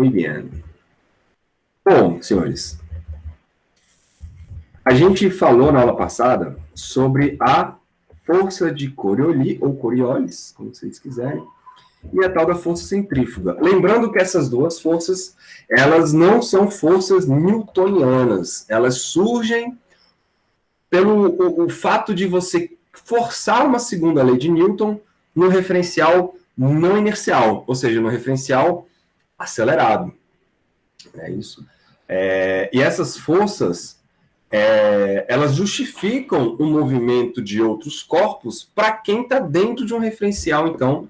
Muito bem. Bom, senhores, a gente falou na aula passada sobre a força de Coriolis, ou Coriolis, como vocês quiserem, e a tal da força centrífuga. Lembrando que essas duas forças, elas não são forças newtonianas, elas surgem pelo o fato de você forçar uma segunda lei de Newton no referencial não inercial, ou seja, no referencial acelerado. É isso. E essas forças, elas justificam o movimento de outros corpos para quem está dentro de um referencial, então,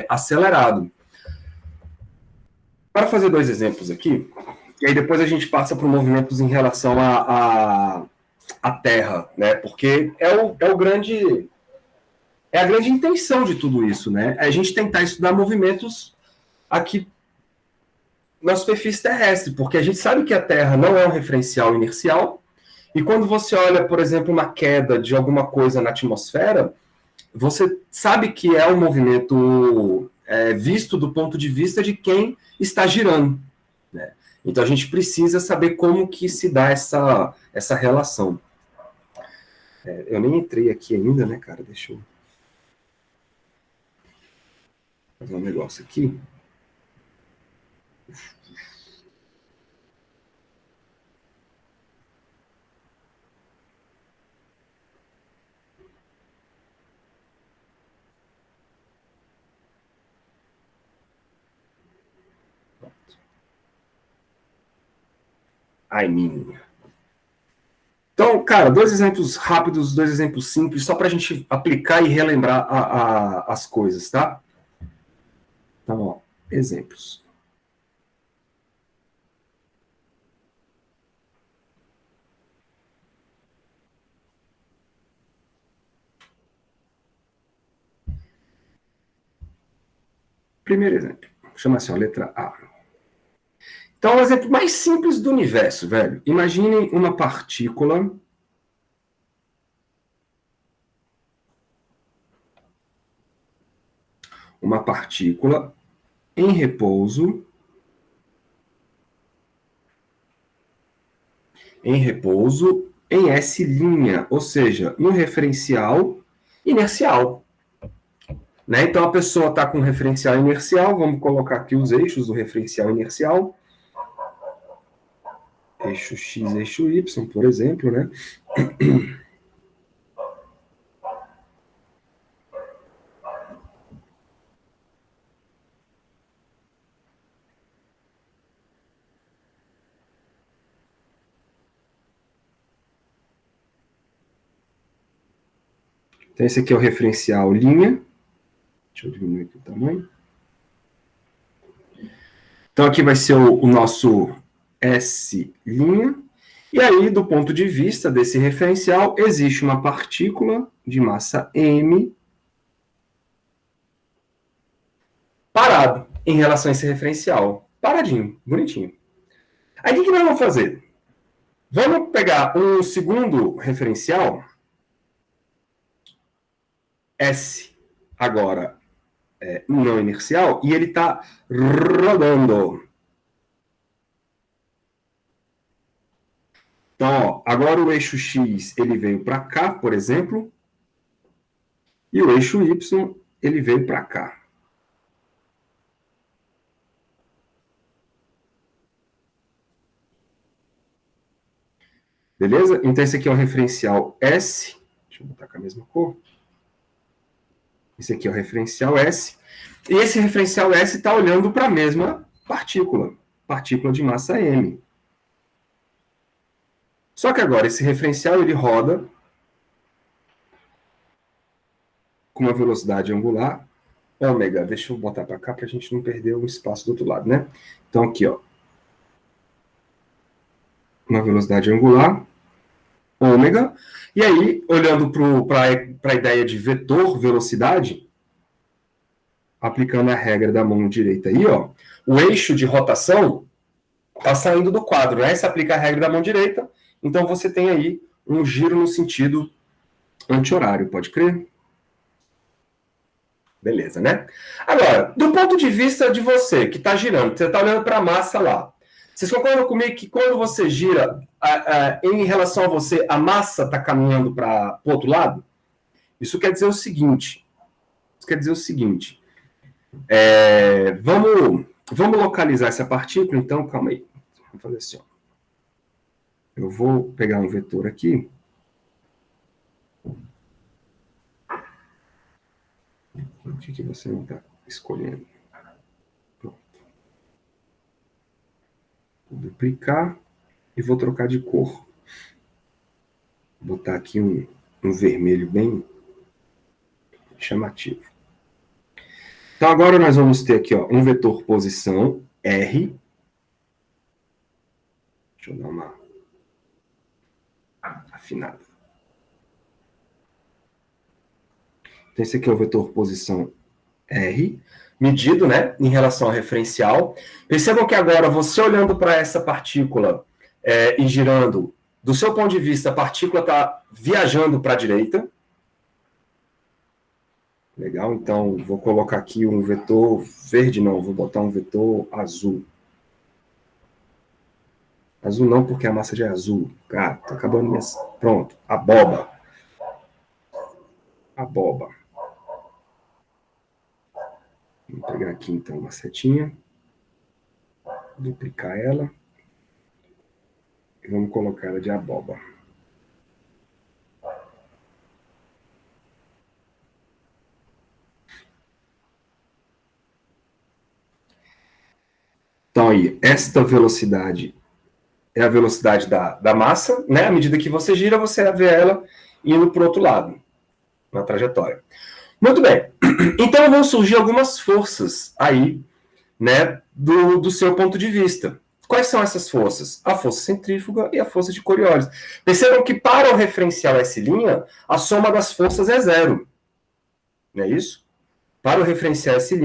acelerado. Para fazer dois exemplos aqui, e aí depois a gente passa para movimentos em relação à Terra, né? Porque é a grande intenção de tudo isso, né? É a gente tentar estudar movimentos aqui na superfície terrestre, porque a gente sabe que a Terra não é um referencial inercial, e quando você olha, por exemplo, uma queda de alguma coisa na atmosfera, você sabe que é um movimento visto do ponto de vista de quem está girando, né? Então a gente precisa saber como que se dá essa relação. Eu nem entrei aqui ainda, né, cara? Deixa eu fazer um negócio aqui. Ai, minha. Então, cara, dois exemplos rápidos, dois exemplos simples, só para a gente aplicar e relembrar as coisas, tá? Então, ó, exemplos. Primeiro exemplo, chama assim, ó, letra A. Então, o exemplo mais simples do universo, velho. Imaginem uma partícula em repouso em S', ou seja, no referencial inercial. Né? Então a pessoa está com referencial inercial, vamos colocar aqui os eixos do referencial inercial. Eixo X, eixo Y, por exemplo, né? Então esse aqui é o referencial linha. Deixa eu diminuir aqui o tamanho. Então aqui vai ser o nosso S'. E aí, do ponto de vista desse referencial, existe uma partícula de massa m parado em relação a esse referencial. Paradinho, bonitinho. Aí o que nós vamos fazer? Vamos pegar um segundo referencial, S, agora não inercial, e ele está rodando. Então, ó, agora o eixo X ele veio para cá, por exemplo, e o eixo Y ele veio para cá. Beleza? Então esse aqui é o referencial S. Deixa eu botar com a mesma cor. Esse aqui é o referencial S. E esse referencial S está olhando para a mesma partícula de massa M. Só que agora esse referencial ele roda com uma velocidade angular ômega. Deixa eu botar para cá para a gente não perder o espaço do outro lado, né? Então aqui, ó, uma velocidade angular ômega. E aí, olhando para a ideia de vetor velocidade, aplicando a regra da mão direita aí, ó, o eixo de rotação está saindo do quadro, né? Você aplica a regra da mão direita, então você tem aí um giro no sentido anti-horário, pode crer? Beleza, né? Agora, do ponto de vista de você, que está girando, você está olhando para a massa lá. Vocês concordam comigo que quando você gira, em relação a você, a massa está caminhando para o outro lado? Isso quer dizer o seguinte. Vamos localizar essa partícula, então, calma aí. Vamos fazer assim, ó. Eu vou pegar um vetor aqui. O que você não está escolhendo? Pronto. Vou duplicar e vou trocar de cor. Vou botar aqui um vermelho bem chamativo. Então, agora nós vamos ter aqui ó, um vetor posição, R. Deixa eu dar uma afinada. Então, esse aqui é o vetor posição R, medido, né, em relação ao referencial. Percebam que agora, você olhando para essa partícula e girando, do seu ponto de vista, a partícula está viajando para a direita. Legal, então vou colocar aqui um vetor verde, não, vou botar um vetor azul. Azul não, porque a massa já é azul. Cara, tá acabando minha... Pronto, aboba. Vou pegar aqui então uma setinha, duplicar ela e vamos colocar ela de aboba. Então aí, esta velocidade é a velocidade da massa, né? À medida que você gira, você vê ela indo para o outro lado, na trajetória. Muito bem. Então vão surgir algumas forças aí, né, do seu ponto de vista. Quais são essas forças? A força centrífuga e a força de Coriolis. Percebam que para o referencial S', a soma das forças é zero. Não é isso? Para o referencial S',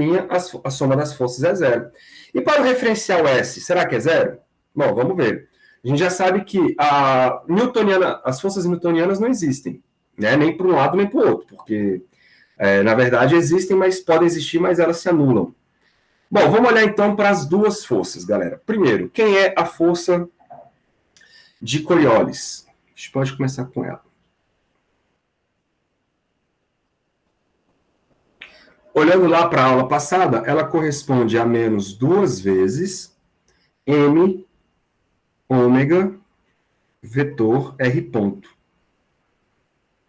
a soma das forças é zero. E para o referencial S, será que é zero? Bom, vamos ver. A gente já sabe que as forças newtonianas não existem, né? Nem para um lado nem para o outro, porque, na verdade, existem, mas podem existir, mas elas se anulam. Bom, vamos olhar então para as duas forças, galera. Primeiro, quem é a força de Coriolis? A gente pode começar com ela. Olhando lá para a aula passada, ela corresponde a menos 2 vezes m ômega vetor r ponto.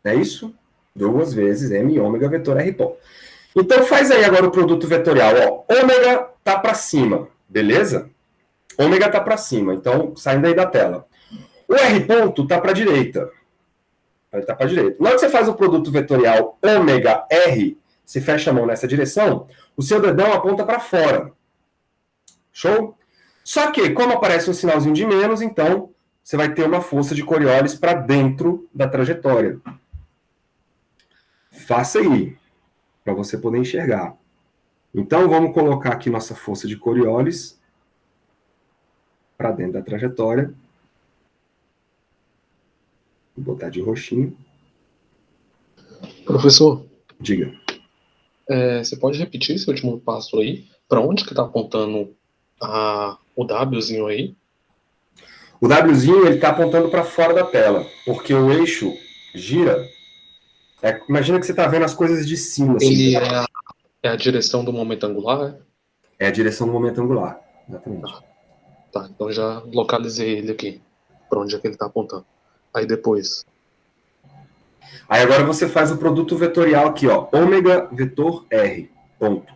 É isso? 2 vezes m ômega vetor r ponto. Então faz aí agora o produto vetorial. Ó, ômega está para cima, beleza? Ômega está para cima, então saindo aí da tela. O r ponto está para a direita. Ele está para a direita. Na hora que você faz o produto vetorial ômega r, se fecha a mão nessa direção, o seu dedão aponta para fora. Show? Só que, como aparece um sinalzinho de menos, então você vai ter uma força de Coriolis para dentro da trajetória. Faça aí, para você poder enxergar. Então, vamos colocar aqui nossa força de Coriolis para dentro da trajetória. Vou botar de roxinho. Professor, diga. Você pode repetir esse último passo aí? Para onde que está apontando o Wzinho aí? O Wzinho ele está apontando para fora da tela, porque o eixo gira. Imagina que você está vendo as coisas de cima. Ele assim. É a direção do momento angular? É a direção do momento angular, exatamente. Tá, então já localizei ele aqui. Para onde é que ele está apontando. Aí depois... Aí agora você faz o produto vetorial aqui, ó, ômega vetor R, ponto.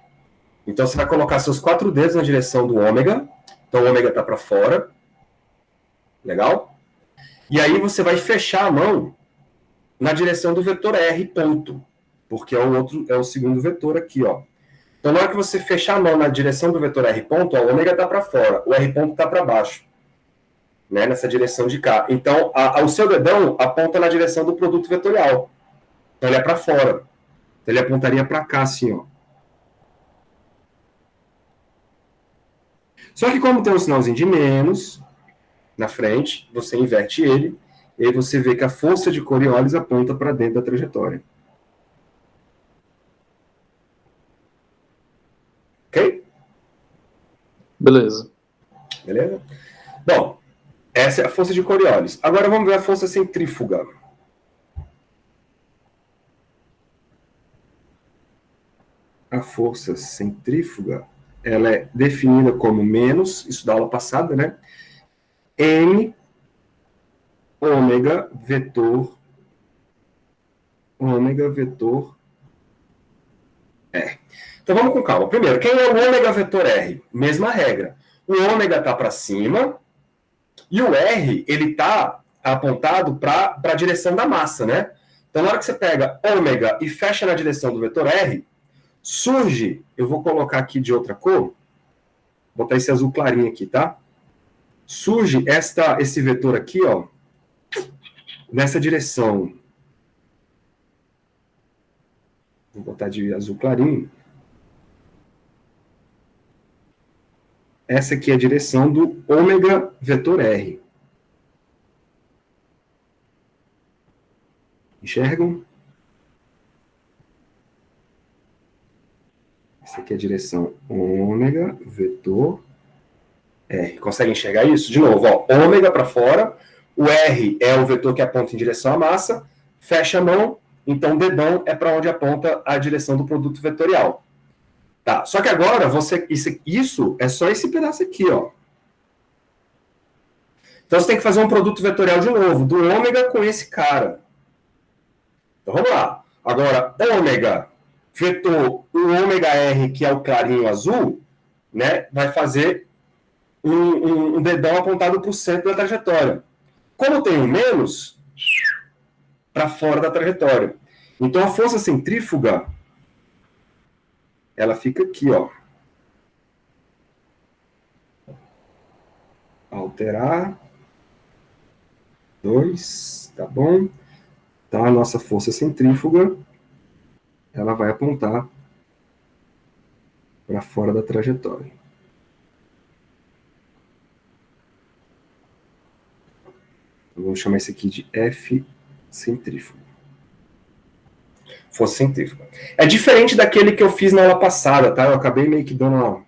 Então você vai colocar seus 4 dedos na direção do ômega, então o ômega está para fora, legal? E aí você vai fechar a mão na direção do vetor R, ponto, porque é o segundo vetor aqui, ó. Então na hora que você fechar a mão na direção do vetor R, ponto, ó, o ômega está para fora, o R, ponto está para baixo, né, nessa direção de cá. Então o seu dedão aponta na direção do produto vetorial. Então ele é para fora. Então ele apontaria para cá, assim, ó. Só que como tem um sinalzinho de menos na frente, você inverte ele, e aí você vê que a força de Coriolis aponta para dentro da trajetória. Ok? Beleza. Beleza? Bom, essa é a força de Coriolis. Agora vamos ver a força centrífuga. A força centrífuga, ela é definida como menos, isso da aula passada, né? M ômega vetor R. Então vamos com calma. Primeiro, quem é o ômega vetor R? Mesma regra. O ômega está para cima e o R ele está apontado para a direção da massa, né? Então na hora que você pega ômega e fecha na direção do vetor R, surge, eu vou colocar aqui de outra cor, vou botar esse azul clarinho aqui, tá? Surge esse vetor aqui, ó, nessa direção. Vou botar de azul clarinho. Essa aqui é a direção do ômega vetor R. Enxergam? Essa aqui é a direção ômega vetor R. Consegue enxergar isso? De novo, ó, ômega para fora, o R é o vetor que aponta em direção à massa, fecha a mão, então o dedão é para onde aponta a direção do produto vetorial. Tá, só que agora, isso é só esse pedaço aqui, ó. Então você tem que fazer um produto vetorial de novo, do ômega com esse cara. Então vamos lá. Agora, ômega, vetor, o ômega R, que é o clarinho azul, né, vai fazer um dedão apontado para o centro da trajetória. Como tem um menos, para fora da trajetória. Então a força centrífuga, ela fica aqui, ó. Alterar. 2, tá bom? Então a nossa força centrífuga, ela vai apontar para fora da trajetória. Eu vou chamar isso aqui de F centrífuga. Força centrífuga. É diferente daquele que eu fiz na aula passada, tá? Eu acabei meio que dando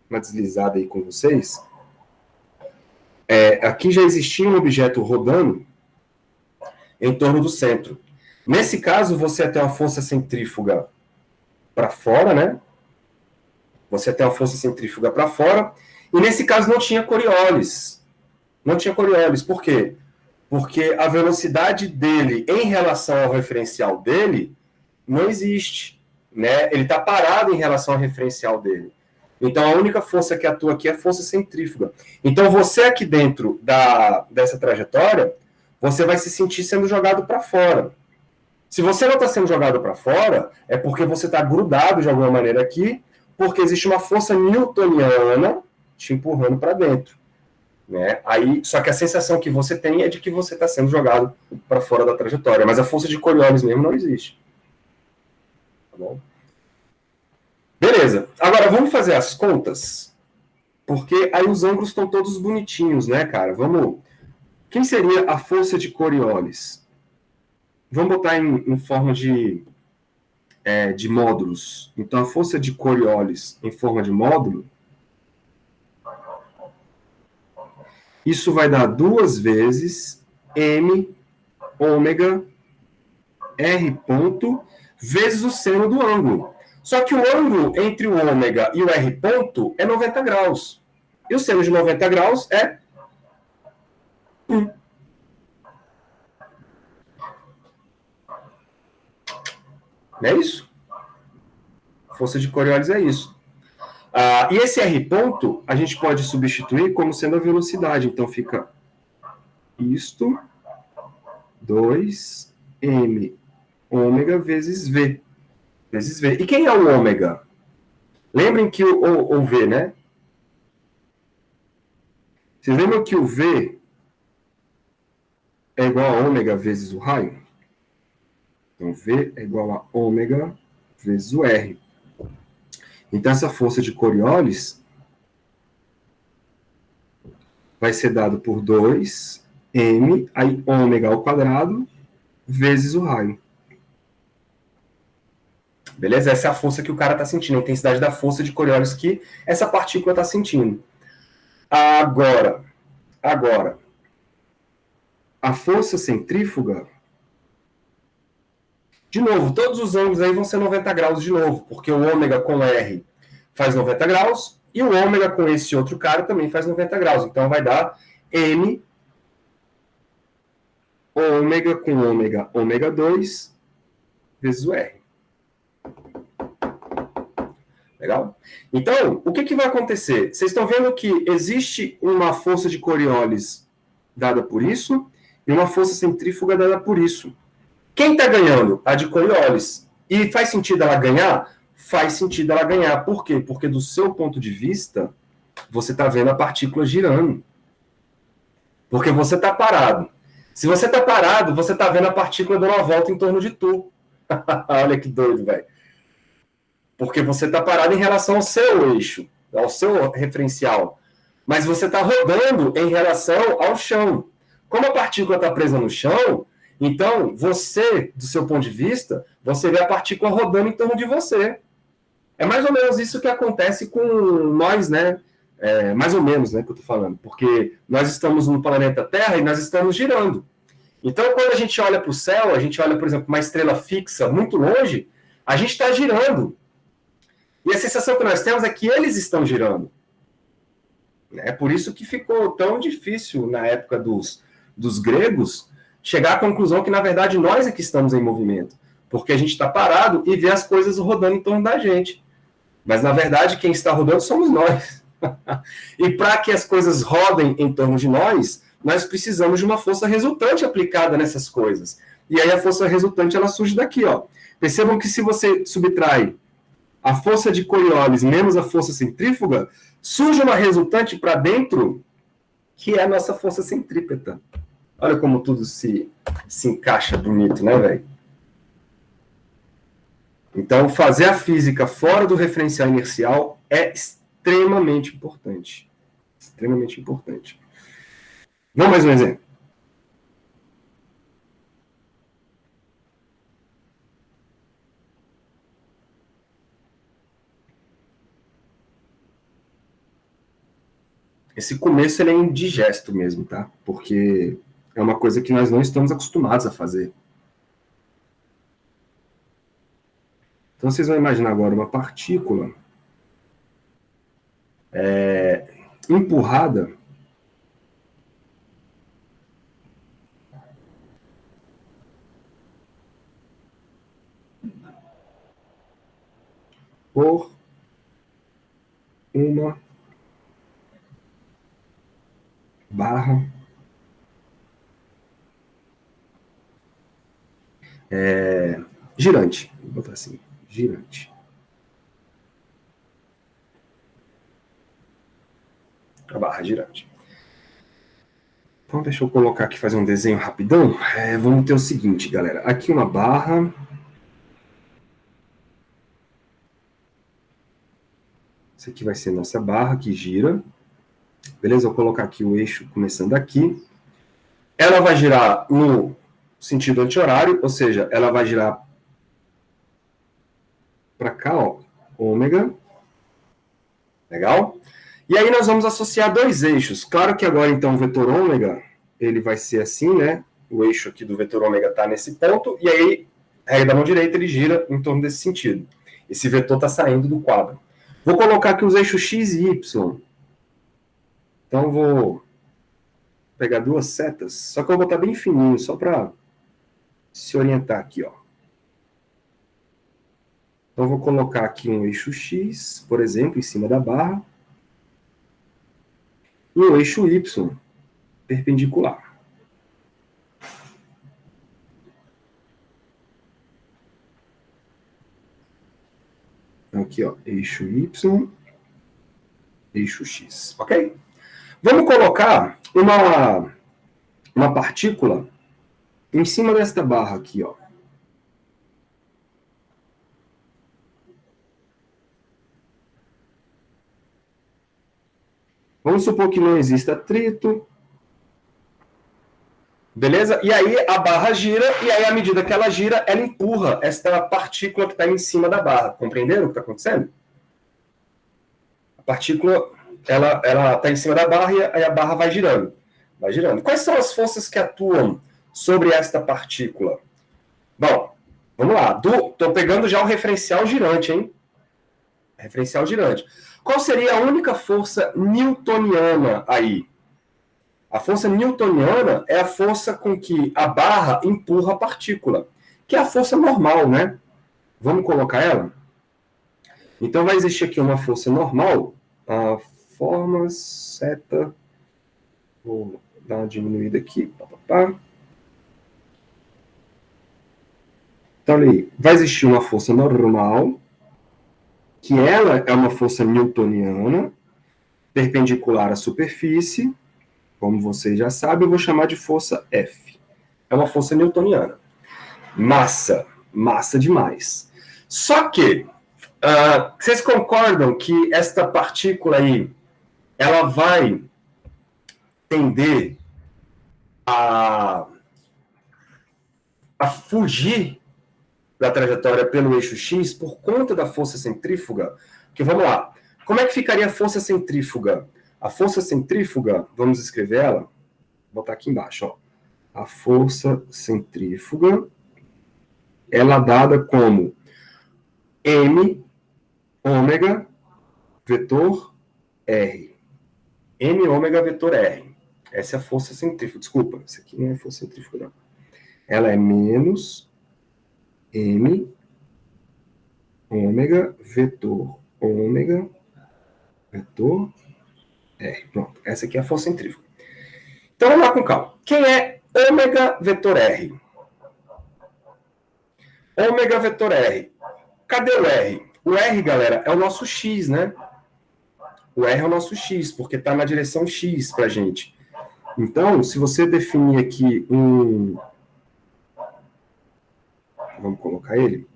uma deslizada aí com vocês. Aqui já existia um objeto rodando em torno do centro. Nesse caso, você tem uma força centrífuga para fora, né? Você tem uma força centrífuga para fora. E nesse caso não tinha Coriolis. Não tinha Coriolis. Por quê? Porque a velocidade dele em relação ao referencial dele não existe, né? Ele está parado em relação ao referencial dele. Então, a única força que atua aqui é a força centrífuga. Então, você aqui dentro dessa trajetória, você vai se sentir sendo jogado para fora. Se você não está sendo jogado para fora, é porque você está grudado de alguma maneira aqui, porque existe uma força newtoniana te empurrando para dentro. Né? Aí, só que a sensação que você tem é de que você está sendo jogado para fora da trajetória, mas a força de Coriolis mesmo não existe. Tá bom? Beleza. Agora, vamos fazer as contas? Porque aí os ângulos estão todos bonitinhos, né, cara? Vamos... Quem seria a força de Coriolis? Vamos botar em forma de módulos. Então, a força de Coriolis em forma de módulo, isso vai dar 2 vezes M ômega R ponto vezes o seno do ângulo. Só que o ângulo entre o ômega e o R ponto é 90 graus. E o seno de 90 graus é 1. Não é isso? Força de Coriolis é isso. E esse R ponto a gente pode substituir como sendo a velocidade. Então fica isto 2m ômega vezes v. Vezes v. E quem é o ômega? Lembrem que o v, né? Vocês lembram que o v é igual a ômega vezes o raio? Então, v é igual a ômega vezes o r. Então, essa força de Coriolis vai ser dado por 2m, aí ômega ao quadrado, vezes o raio. Beleza? Essa é a força que o cara está sentindo, a intensidade da força de Coriolis que essa partícula está sentindo. Agora, a força centrífuga, de novo, todos os ângulos aí vão ser 90 graus de novo, porque o ômega com R faz 90 graus e o ômega com esse outro cara também faz 90 graus. Então vai dar M ômega com ômega 2 vezes o R. Legal? Então, o que vai acontecer? Vocês estão vendo que existe uma força de Coriolis dada por isso e uma força centrífuga dada por isso. Quem está ganhando? A de Coriolis. E faz sentido ela ganhar? Faz sentido ela ganhar. Por quê? Porque do seu ponto de vista, você está vendo a partícula girando. Porque você está parado. Se você está parado, você está vendo a partícula dando uma volta em torno de tu. Olha que doido, velho. Porque você está parado em relação ao seu eixo, ao seu referencial. Mas você está rodando em relação ao chão. Como a partícula está presa no chão, então você, do seu ponto de vista, você vê a partícula rodando em torno de você. É mais ou menos isso que acontece com nós, né? Mais ou menos, né, que eu estou falando. Porque nós estamos no planeta Terra e nós estamos girando. Então, quando a gente olha para o céu, a gente olha, por exemplo, uma estrela fixa muito longe, a gente está girando. E a sensação que nós temos é que eles estão girando. É por isso que ficou tão difícil, na época dos gregos, chegar à conclusão que, na verdade, nós é que estamos em movimento. Porque a gente está parado e vê as coisas rodando em torno da gente. Mas, na verdade, quem está rodando somos nós. E para que as coisas rodem em torno de nós, nós precisamos de uma força resultante aplicada nessas coisas. E aí a força resultante, ela surge daqui, ó. Percebam que se você subtrai a força de Coriolis menos a força centrífuga, surge uma resultante para dentro, que é a nossa força centrípeta. Olha como tudo se encaixa bonito, né, velho? Então, fazer a física fora do referencial inercial é extremamente importante. Extremamente importante. Vamos mais um exemplo. Esse começo ele é indigesto mesmo, tá? Porque é uma coisa que nós não estamos acostumados a fazer. Então vocês vão imaginar agora uma partícula empurrada por uma barra girante. Vou botar assim, girante. A barra girante. Então, deixa eu colocar aqui, fazer um desenho rapidão. Vamos ter o seguinte, galera. Aqui uma barra. Isso aqui vai ser nossa barra que gira. Beleza? Vou colocar aqui o eixo começando aqui. Ela vai girar no sentido anti-horário, ou seja, ela vai girar para cá, ó, ômega. Legal? E aí nós vamos associar dois eixos. Claro que agora, então, o vetor ômega, ele vai ser assim, né? O eixo aqui do vetor ômega está nesse ponto, e aí, a regra da mão direita, ele gira em torno desse sentido. Esse vetor está saindo do quadro. Vou colocar aqui os eixos x e y. Então, vou pegar duas setas, só que eu vou botar bem fininho, só para se orientar aqui, ó. Então, vou colocar aqui um eixo x, por exemplo, em cima da barra, e o eixo y perpendicular. Então, aqui, ó, eixo y, eixo x, ok? Vamos colocar uma partícula em cima desta barra aqui, ó. Vamos supor que não exista atrito. Beleza? E aí a barra gira, e aí à medida que ela gira, ela empurra esta partícula que está em cima da barra. Compreenderam o que está acontecendo? A partícula, ela está em cima da barra e aí a barra vai girando. Vai girando. Quais são as forças que atuam sobre esta partícula? Bom, vamos lá. Estou pegando já o referencial girante, hein? Referencial girante. Qual seria a única força newtoniana aí? A força newtoniana é a força com que a barra empurra a partícula, que é a força normal, né? Vamos colocar ela? Então vai existir aqui uma força normal, a forma seta, vou dar uma diminuída aqui, Então aí, vai existir uma força normal, que ela é uma força newtoniana, perpendicular à superfície, como vocês já sabem, eu vou chamar de força F. É uma força newtoniana. Massa demais. Só que, vocês concordam que esta partícula aí, ela vai tender a fugir da trajetória pelo eixo X por conta da força centrífuga? Porque vamos lá, como é que ficaria a força centrífuga? A força centrífuga, vamos escrever ela, vou botar aqui embaixo, ó. A força centrífuga, ela é dada como M ômega vetor R. M ômega vetor R. Essa é a força centrífuga. Desculpa, isso aqui não é força centrífuga, não. Ela é menos M ômega vetor R. Pronto, essa aqui é a força centrífuga. Então vamos lá com calma. Quem é ômega vetor R? Ômega vetor R. Cadê o R? O R, galera, é o nosso X, né? O R é o nosso X, porque está na direção X para a gente. Então, se você definir aqui um... Vamos colocar ele?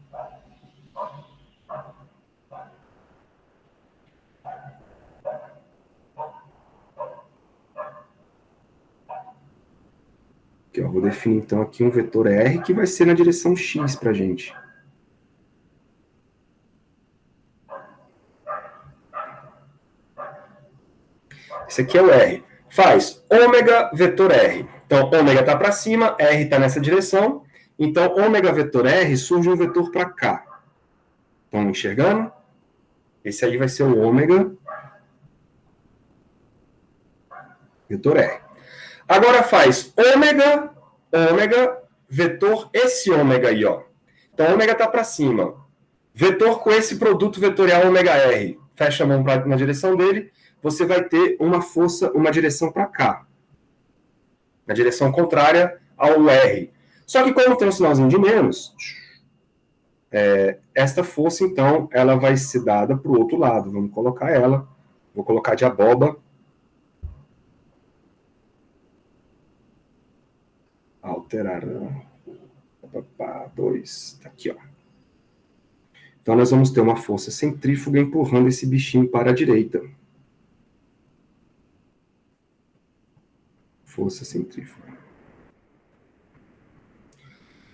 Aqui, ó, vou definir então aqui um vetor R que vai ser na direção X para a gente. Esse aqui é o R. Faz ômega vetor R. Então, ômega está para cima, R está nessa direção. Então, ômega vetor R surge um vetor para cá. Estão enxergando? Esse aí vai ser o ômega vetor R. Agora faz ômega vetor esse ômega aí, ó. Então, ômega está para cima. Vetor com esse produto vetorial ômega R. Fecha a mão na direção dele, você vai ter uma força, uma direção para cá. Na direção contrária ao R. Só que como tem um sinalzinho de menos, esta força, então, ela vai ser dada para o outro lado. Vamos colocar ela. Vou colocar de aboba. Alterar. 2. Tá aqui, ó. Então, nós vamos ter uma força centrífuga empurrando esse bichinho para a direita. Força centrífuga.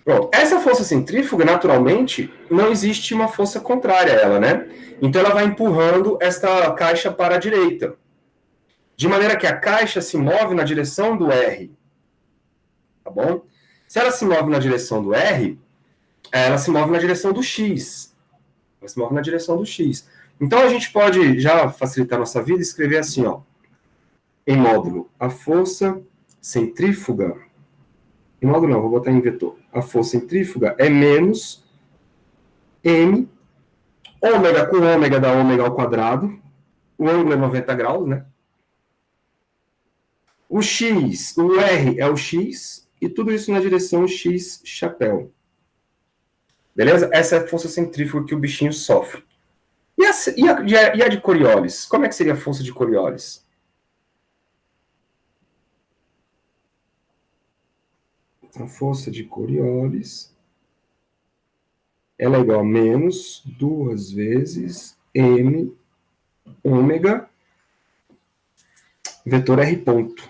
Pronto. Essa força centrífuga, naturalmente, não existe uma força contrária a ela, né? Então, ela vai empurrando esta caixa para a direita. De maneira que a caixa se move na direção do R. Tá bom? Se ela se move na direção do R, ela se move na direção do X. Ela se move na direção do X. Então, a gente pode, já facilitar a nossa vida, escrever assim, ó. Em módulo, a força centrífuga... Em módulo não, vou botar em vetor. A força centrífuga é menos M, ômega com ômega dá ômega ao quadrado. O ângulo é 90 graus, né? O X, o R é o X, e tudo isso na direção X chapéu. Beleza? Essa é a força centrífuga que o bichinho sofre. E a de Coriolis? Como é que seria a força de Coriolis? A força de Coriolis, ela é igual a menos 2 vezes M ômega vetor R ponto.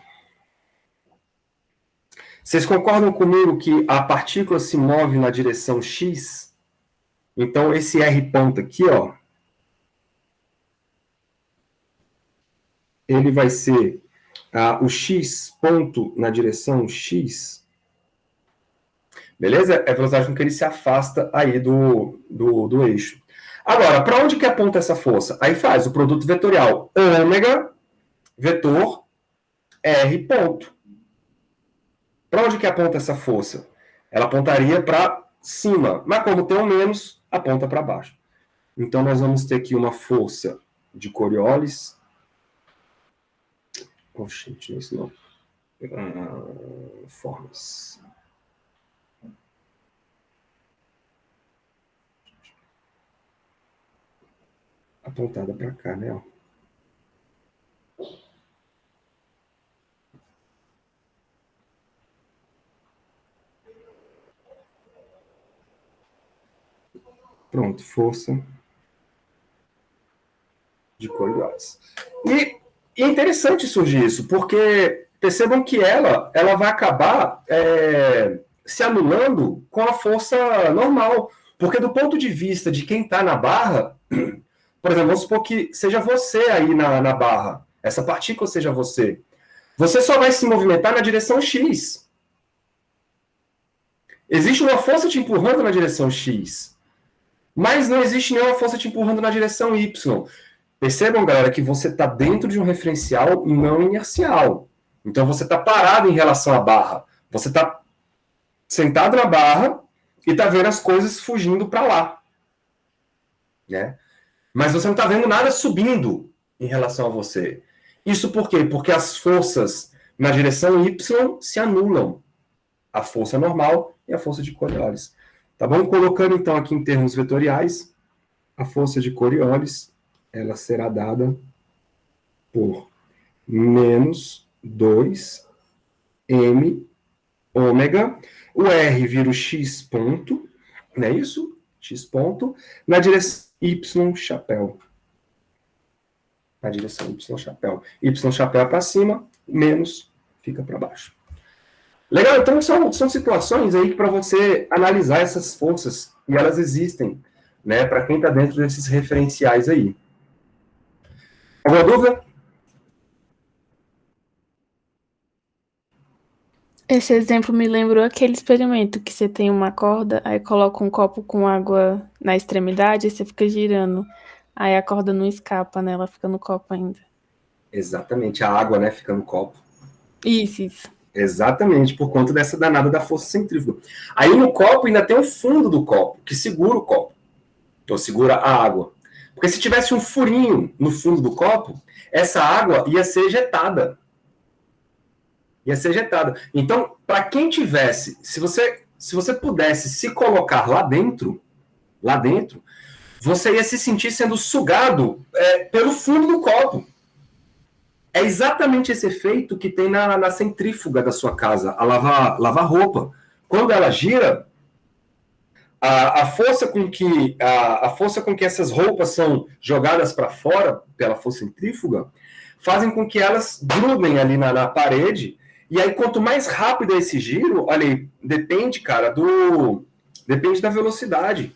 Vocês concordam comigo que a partícula se move na direção x? Então, esse R ponto aqui, ó, ele vai ser o x ponto na direção x. Beleza? É a velocidade com que ele se afasta aí do eixo. Agora, para onde que aponta essa força? Aí faz o produto vetorial ômega, vetor, R ponto. Para onde que aponta essa força? Ela apontaria para cima, mas como tem um menos, aponta para baixo. Então, nós vamos ter aqui uma força de Coriolis. Oh, gente, isso não. Formas. Apontada para cá, né? Pronto, força de Coriolis. E é interessante surgir isso, porque percebam que ela vai acabar se anulando com a força normal. Porque do ponto de vista de quem está na barra, por exemplo, vamos supor que seja você aí na barra, essa partícula seja você. Você só vai se movimentar na direção X. Existe uma força te empurrando na direção X. Mas não existe nenhuma força te empurrando na direção Y. Percebam, galera, que você está dentro de um referencial não inercial. Então, você está parado em relação à barra. Você está sentado na barra e está vendo as coisas fugindo para lá. Né? Mas você não está vendo nada subindo em relação a você. Isso por quê? Porque as forças na direção Y se anulam. A força normal e a força de Coriolis. Tá bom? Colocando, então, aqui em termos vetoriais, a força de Coriolis, ela será dada por menos 2m ômega. O R vira o x ponto, não é isso? X ponto, na direção Y chapéu. Na direção Y chapéu. Y chapéu para cima, menos fica para baixo. Legal, então são situações aí para você analisar essas forças, e elas existem, né, para quem está dentro desses referenciais aí. Alguma dúvida? Esse exemplo me lembrou aquele experimento que você tem uma corda, aí coloca um copo com água na extremidade e você fica girando. Aí a corda não escapa, né? Ela fica no copo ainda. Exatamente, a água, né, fica no copo. Isso. Exatamente, por conta dessa danada da força centrífuga. Aí no copo ainda tem o fundo do copo, que segura o copo. Então segura a água. Porque se tivesse um furinho no fundo do copo, essa água ia ser ejetada. Ia ser ejetada. Então, para quem tivesse, se você pudesse se colocar lá dentro, você ia se sentir sendo sugado pelo fundo do copo. É exatamente esse efeito que tem na centrífuga da sua casa, a lavar roupa. Quando ela gira, a força com que essas roupas são jogadas para fora pela força centrífuga fazem com que elas grudem ali na parede. E aí, quanto mais rápido é esse giro, olha aí, depende da velocidade.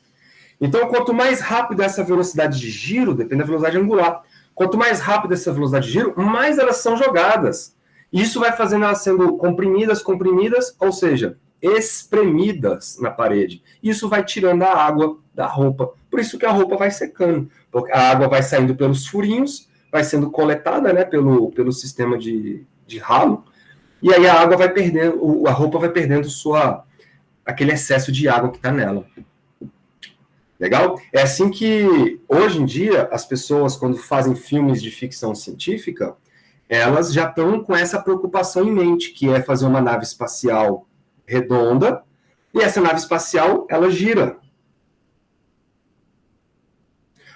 Então, quanto mais rápido é essa velocidade de giro, depende da velocidade angular. Quanto mais rápida essa velocidade de giro, mais elas são jogadas. Isso vai fazendo elas sendo comprimidas, ou seja, espremidas na parede. Isso vai tirando a água da roupa. Por isso que a roupa vai secando. Porque a água vai saindo pelos furinhos, vai sendo coletada, né, pelo sistema de ralo, e aí a água vai perdendo, a roupa vai perdendo aquele excesso de água que está nela. Legal? É assim que, hoje em dia, as pessoas, quando fazem filmes de ficção científica, elas já estão com essa preocupação em mente, que é fazer uma nave espacial redonda, e essa nave espacial, ela gira.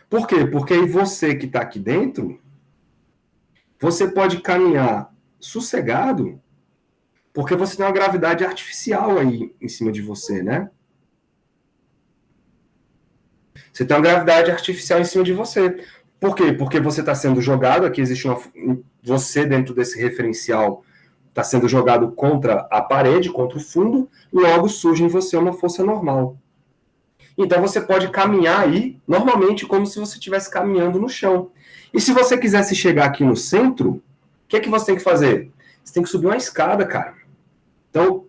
Por quê? Porque aí você que está aqui dentro, você pode caminhar sossegado, porque você tem uma gravidade artificial aí em cima de você, né? Você tem uma gravidade artificial em cima de você. Por quê? Porque você está sendo jogado, aqui existe você dentro desse referencial está sendo jogado contra a parede, contra o fundo, logo surge em você uma força normal. Então você pode caminhar aí, normalmente, como se você estivesse caminhando no chão. E se você quisesse chegar aqui no centro, o que você tem que fazer? Você tem que subir uma escada, cara. Então,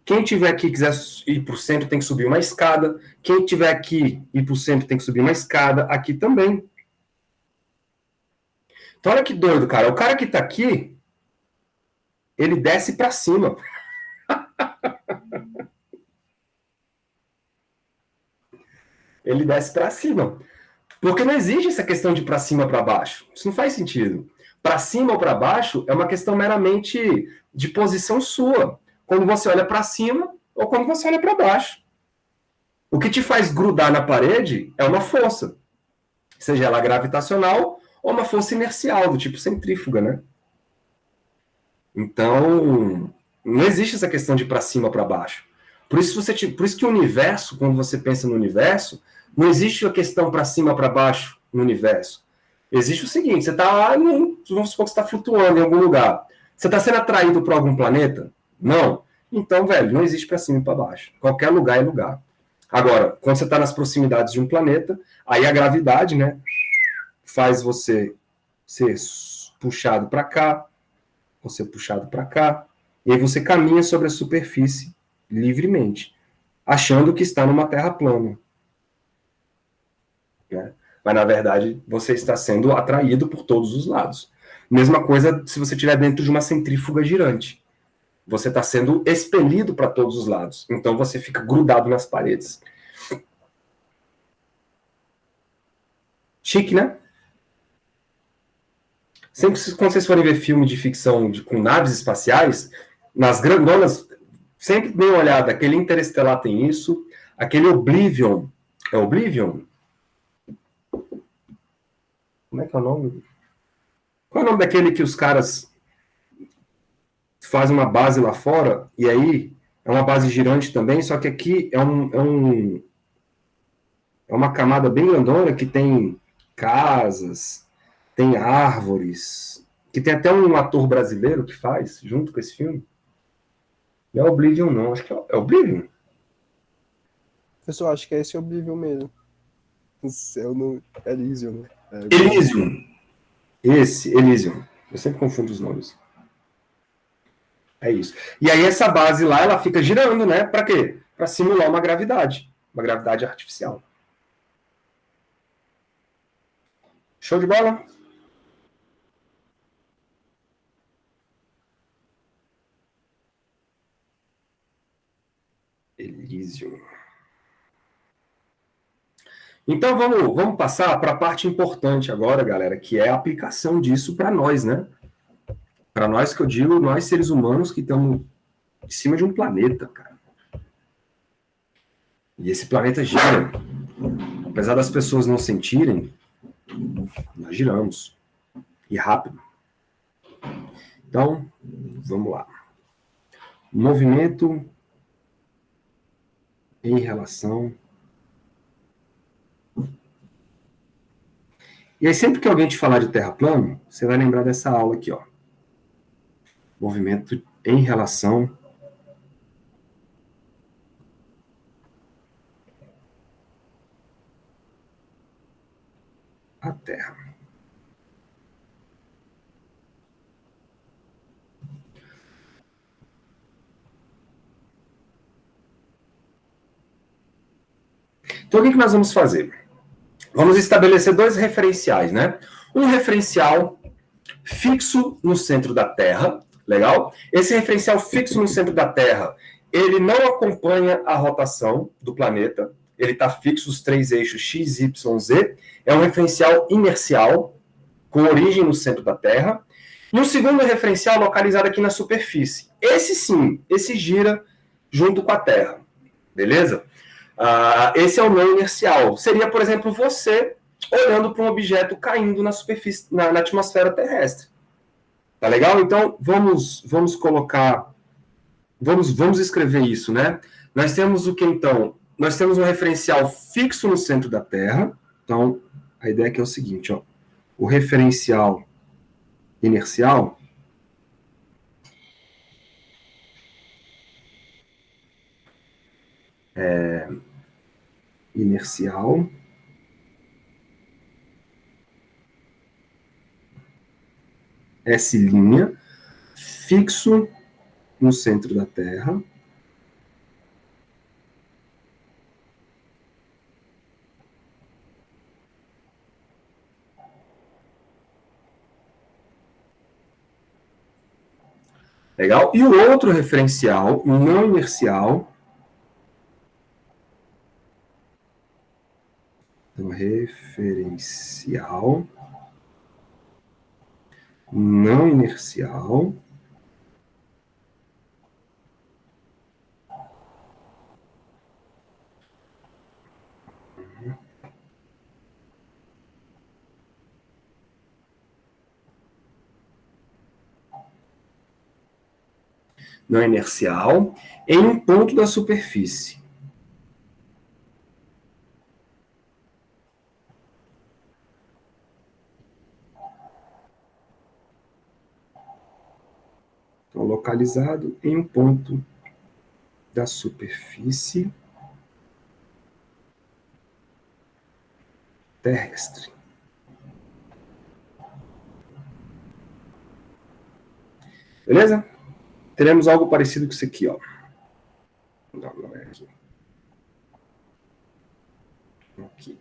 quem tiver aqui e quiser ir para o centro tem que subir uma escada. Quem tiver aqui e ir para o centro tem que subir uma escada. Aqui também. Então, olha que doido, cara. O cara que está aqui, ele desce para cima. Ele desce para cima. Porque não existe essa questão de para cima ou para baixo. Isso não faz sentido. Para cima ou para baixo é uma questão meramente de posição sua. Quando você olha para cima ou quando você olha para baixo. O que te faz grudar na parede é uma força. Seja ela gravitacional ou uma força inercial, do tipo centrífuga, né? Então, não existe essa questão de para cima ou para baixo. Por isso que o universo, quando você pensa no universo, não existe a questão para cima ou para baixo no universo. Existe o seguinte, você está lá, vamos supor que você está flutuando em algum lugar. Você está sendo atraído por algum planeta? Não. Então, velho, não existe para cima e para baixo. Qualquer lugar é lugar. Agora, quando você está nas proximidades de um planeta, aí a gravidade, né, faz você ser puxado para cá, você puxado para cá, e aí você caminha sobre a superfície livremente, achando que está numa terra plana. Né? Mas, na verdade, você está sendo atraído por todos os lados. Mesma coisa se você estiver dentro de uma centrífuga girante. Você está sendo expelido para todos os lados. Então, você fica grudado nas paredes. Chique, né? Sempre quando vocês forem ver filme de ficção com naves espaciais, nas grandonas, sempre dê uma olhada. Aquele Interestelar tem isso. Aquele Oblivion. É Oblivion? Como é que é o nome? Qual é o nome daquele que os caras fazem uma base lá fora, e aí é uma base girante também, só que aqui é uma camada bem grandona que tem casas, tem árvores, que tem até um ator brasileiro que faz, junto com esse filme. Não é Oblivion, não. Acho que é Oblivion. Pessoal, acho que é esse Oblivion mesmo. O céu no Elysium, né? Elysium. Esse, Elysium. Eu sempre confundo os nomes. É isso. E aí essa base lá, ela fica girando, né? Para quê? Para simular uma gravidade artificial. Show de bola? Elysium. Então vamos passar para a parte importante agora, galera, que é a aplicação disso para nós, né? Para nós, que eu digo, nós seres humanos que estamos em cima de um planeta, cara. E esse planeta gira. Apesar das pessoas não sentirem, nós giramos. E rápido. Então, vamos lá. Movimento em relação... E aí, sempre que alguém te falar de terra plana, você vai lembrar dessa aula aqui, ó. Movimento em relação à Terra. Então, o que nós vamos fazer? Vamos estabelecer dois referenciais, né? Um referencial fixo no centro da Terra, legal? Esse referencial fixo no centro da Terra, ele não acompanha a rotação do planeta, ele está fixo os três eixos X, Y, Z, é um referencial inercial, com origem no centro da Terra, e um segundo referencial localizado aqui na superfície. Esse sim, esse gira junto com a Terra, beleza? Esse é o não inercial. Seria, por exemplo, você olhando para um objeto caindo na superfície, na atmosfera terrestre. Tá legal? Então, vamos colocar... Vamos escrever isso, né? Nós temos o que, então? Nós temos um referencial fixo no centro da Terra. Então, a ideia aqui é o seguinte, ó. O referencial inercial, inercial. S', fixo no centro da Terra. Legal? E o outro referencial não inercial. Então, referencial não inercial. Não inercial, em um ponto da superfície. Então, localizado em um ponto da superfície terrestre. Beleza? Teremos algo parecido com isso aqui, ó. Não, não é aqui. Aqui.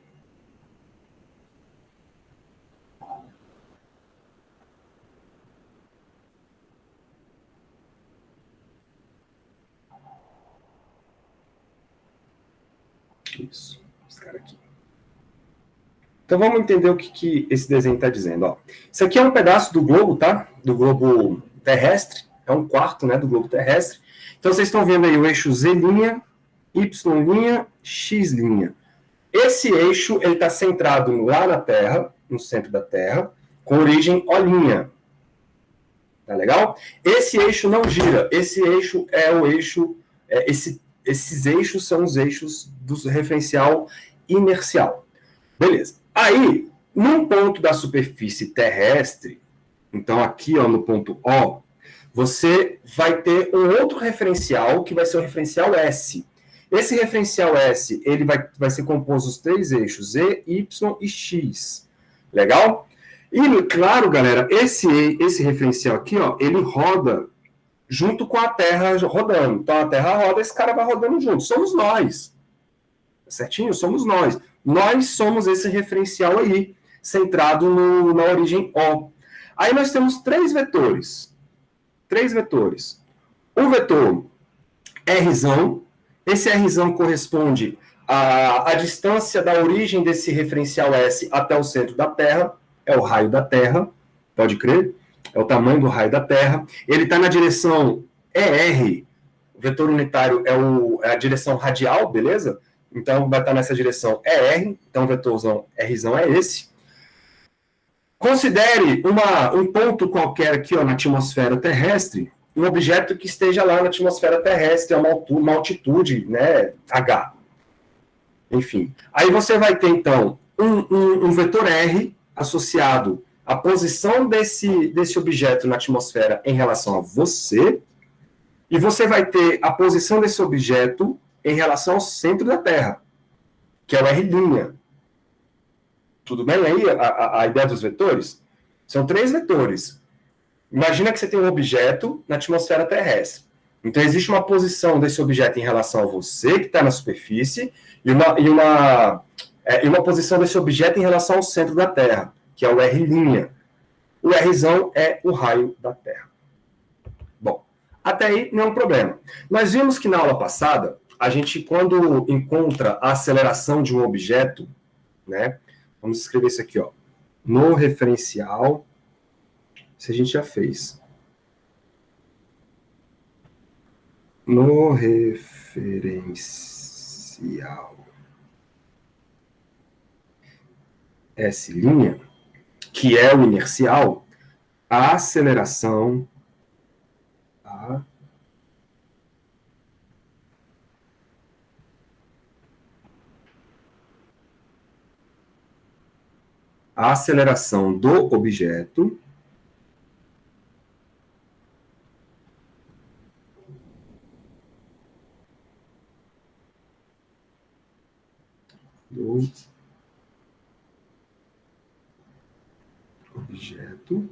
Isso, esse cara aqui. Então vamos entender o que esse desenho está dizendo. Ó. Isso aqui é um pedaço do globo, tá? Do globo terrestre. É um quarto, né, do globo terrestre. Então vocês estão vendo aí o eixo Z', Y', X'. Esse eixo ele está centrado lá na Terra, no centro da Terra, com origem O'. Tá legal? Esse eixo não gira. Esse eixo é o eixo... esses eixos são os eixos do referencial inercial. Beleza. Aí, num ponto da superfície terrestre, então aqui ó, no ponto O, você vai ter um outro referencial, que vai ser o referencial S. Esse referencial S, ele vai ser composto dos três eixos, Z, Y e X. Legal? E, claro, galera, esse referencial aqui, ó, ele roda junto com a Terra rodando. Então, a Terra roda, esse cara vai rodando junto. Somos nós. Certinho? Somos nós. Nós somos esse referencial aí, centrado na origem O. Aí nós temos três vetores. O vetor R', esse R' corresponde à distância da origem desse referencial S até o centro da Terra, é o raio da Terra, pode crer? É o tamanho do raio da Terra. Ele está na direção ER, o vetor unitário é a direção radial, beleza? Então vai estar nessa direção ER, então o vetorzão Rzão é esse. Considere um ponto qualquer aqui ó, na atmosfera terrestre, um objeto que esteja lá na atmosfera terrestre, a uma altitude, né, H. Enfim. Aí você vai ter, então, um vetor R associado à posição desse objeto na atmosfera em relação a você, e você vai ter a posição desse objeto em relação ao centro da Terra, que é o R'. Tudo bem aí a ideia dos vetores? São três vetores. Imagina que você tem um objeto na atmosfera terrestre. Então, existe uma posição desse objeto em relação a você, que está na superfície, e uma posição desse objeto em relação ao centro da Terra, que é o R'. O Rzão é o raio da Terra. Bom, até aí não é um problema. Nós vimos que na aula passada, a gente, quando encontra a aceleração de um objeto, né? Vamos escrever isso aqui, ó. No referencial, isso a gente já fez. No referencial S', que é o inercial, a aceleração do objeto do objeto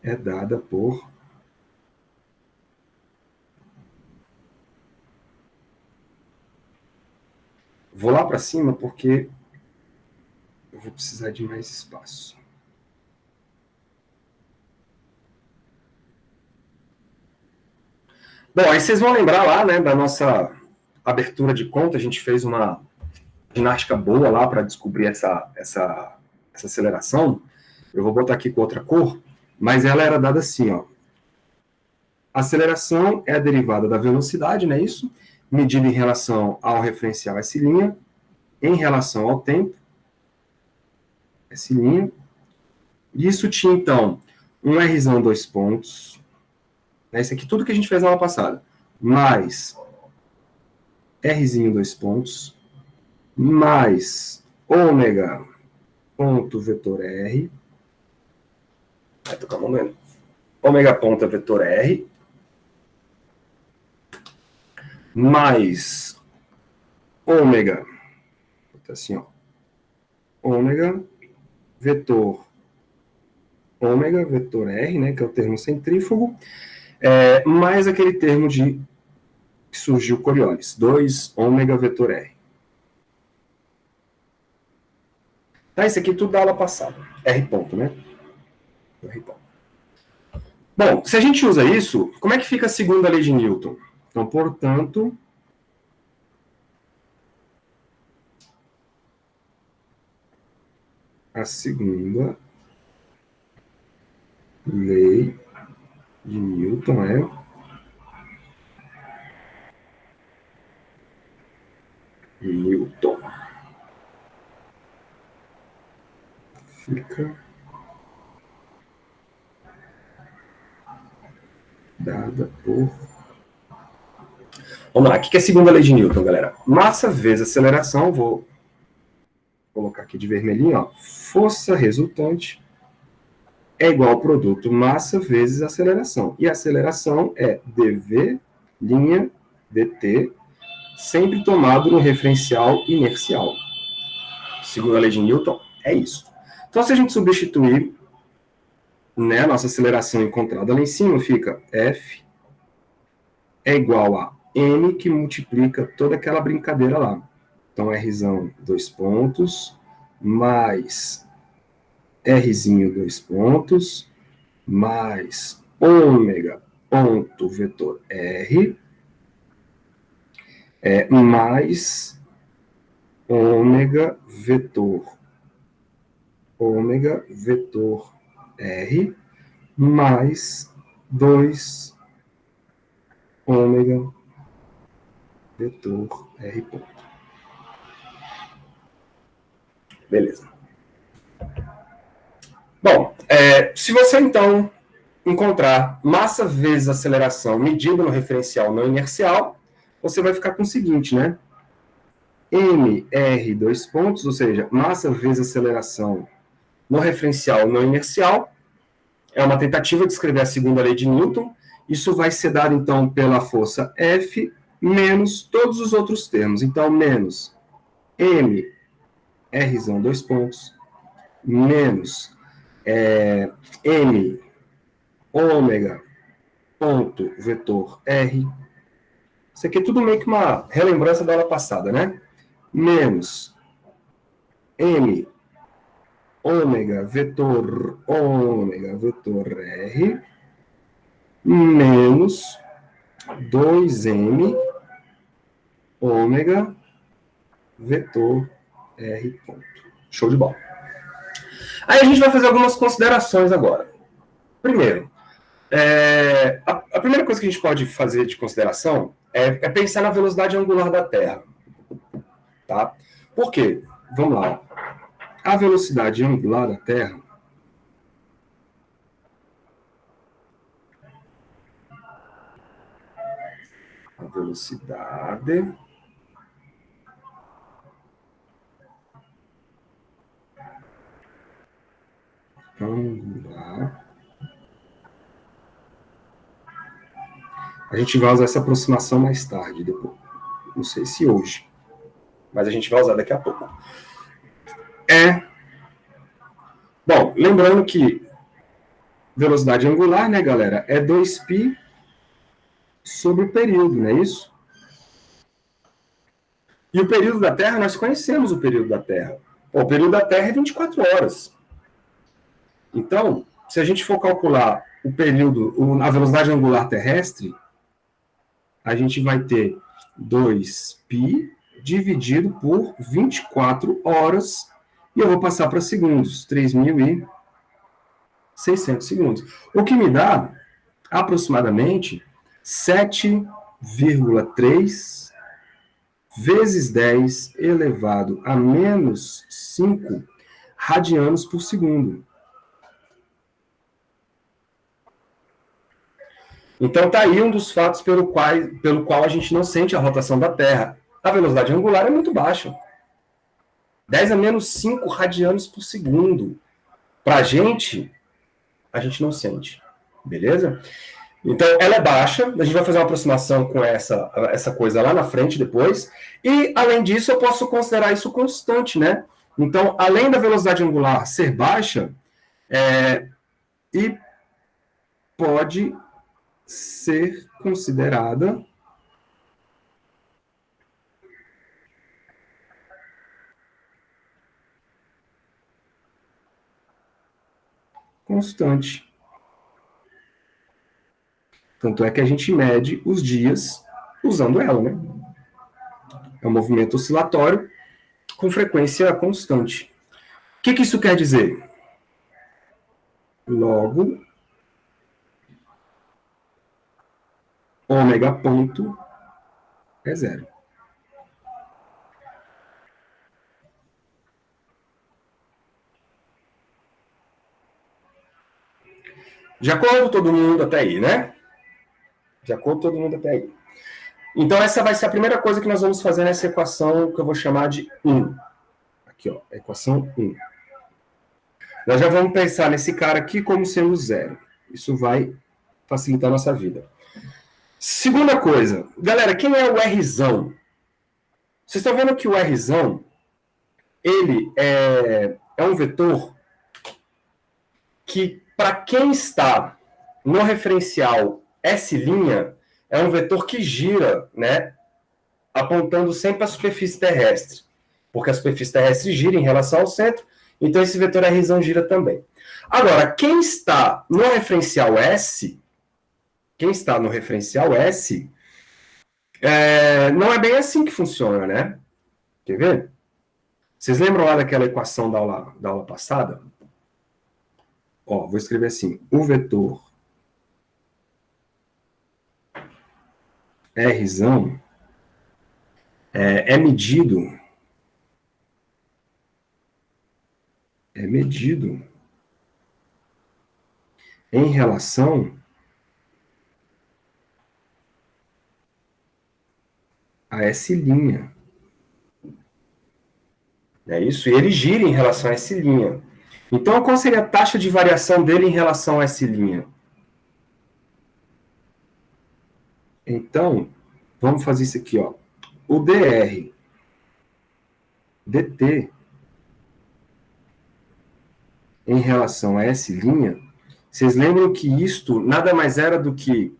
é dada por vou lá para cima porque eu vou precisar de mais espaço. Bom, aí vocês vão lembrar lá, né, da nossa abertura de conta, a gente fez uma ginástica boa lá para descobrir essa aceleração. Eu vou botar aqui com outra cor, mas ela era dada assim, ó. A aceleração é a derivada da velocidade, não é isso? Medida em relação ao referencial S', em relação ao tempo, S'. Isso tinha, então, um Rzão 2 pontos, isso aqui tudo que a gente fez na aula passada, mais Rzinho 2 pontos, mais ômega ponto vetor R, vai tocar um momento, ômega ponto vetor R, mais ômega, assim, ó, ômega vetor R, né, que é o termo centrífugo, mais aquele termo que surgiu Coriolis, 2 ômega vetor R. Tá, isso aqui tudo da aula passada. R ponto, né? R ponto. Bom, se a gente usa isso, como é que fica a segunda lei de Newton? Então, portanto, a segunda lei de Newton é Newton. Fica dada por... Vamos lá, o que é a segunda lei de Newton, galera? Massa vezes aceleração, vou colocar aqui de vermelhinho, ó. Força resultante é igual ao produto massa vezes aceleração. E a aceleração é dv' dt, sempre tomado no referencial inercial. Segundo a lei de Newton, é isso. Então, se a gente substituir, né, a nossa aceleração encontrada lá em cima, fica F é igual a M que multiplica toda aquela brincadeira lá. Então, Rzão 2 pontos, mais Rzinho 2 pontos, mais ômega ponto vetor R, mais ômega vetor R, mais 2 ômega vetor R ponto. Beleza. Bom, se você então encontrar massa vezes aceleração medida no referencial não inercial, você vai ficar com o seguinte, né? mr 2 pontos, ou seja, massa vezes aceleração no referencial não inercial, é uma tentativa de escrever a segunda lei de Newton. Isso vai ser dado, então, pela força F menos todos os outros termos. Então, menos M, Rzão 2 pontos, menos M, ômega, ponto, vetor R. Isso aqui é tudo meio que uma relembrança da aula passada, né? Menos M, ômega, vetor R, menos 2M, ômega, vetor R ponto. Show de bola. Aí a gente vai fazer algumas considerações agora. Primeiro, a primeira coisa que a gente pode fazer de consideração é pensar na velocidade angular da Terra. Tá? Por quê? Vamos lá. A velocidade angular da Terra angular. A gente vai usar essa aproximação mais tarde, depois. Não sei se hoje. mas a gente vai usar daqui a pouco. Bom, lembrando que velocidade angular, né, galera, é 2π sobre o período, não é isso? E o período da Terra, nós conhecemos o período da Terra. O período da Terra é 24 horas. Então, se a gente for calcular o período, a velocidade angular terrestre, a gente vai ter 2π dividido por 24 horas, e eu vou passar para segundos, 3.600 segundos. O que me dá, aproximadamente, 7,3 vezes 10 elevado a menos 5 radianos por segundo. Então, está aí um dos fatos pelo qual a gente não sente a rotação da Terra. A velocidade angular é muito baixa. 10 a menos 5 radianos por segundo. Para a gente não sente. Beleza? Então, ela é baixa. A gente vai fazer uma aproximação com essa coisa lá na frente depois. E, além disso, eu posso considerar isso constante, né? Então, além da velocidade angular ser baixa, e pode ser considerada constante. Tanto é que a gente mede os dias usando ela, né? É um movimento oscilatório com frequência constante. O que isso quer dizer? Logo, ômega ponto é zero. De acordo com todo mundo até aí, né? De acordo com todo mundo até aí. Então, essa vai ser a primeira coisa que nós vamos fazer nessa equação que eu vou chamar de 1. Aqui, ó, a equação 1. Nós já vamos pensar nesse cara aqui como sendo zero. Isso vai facilitar a nossa vida. Segunda coisa. Galera, quem é o Rzão? Vocês estão vendo que o Rzão, ele é um vetor que, para quem está no referencial S', é um vetor que gira, né, apontando sempre a superfície terrestre. Porque a superfície terrestre gira em relação ao centro, então esse vetor Rzão gira também. Agora, quem está no referencial S, não é bem assim que funciona, né? Quer ver? Vocês lembram lá daquela equação da aula passada? Ó, vou escrever assim, o vetor Rzão é medido em relação a S'. É isso? E ele gira em relação a S'. Então, qual seria a taxa de variação dele em relação a S'? Então, vamos fazer isso aqui, ó. O dr dt em relação a S', vocês lembram que isto nada mais era do que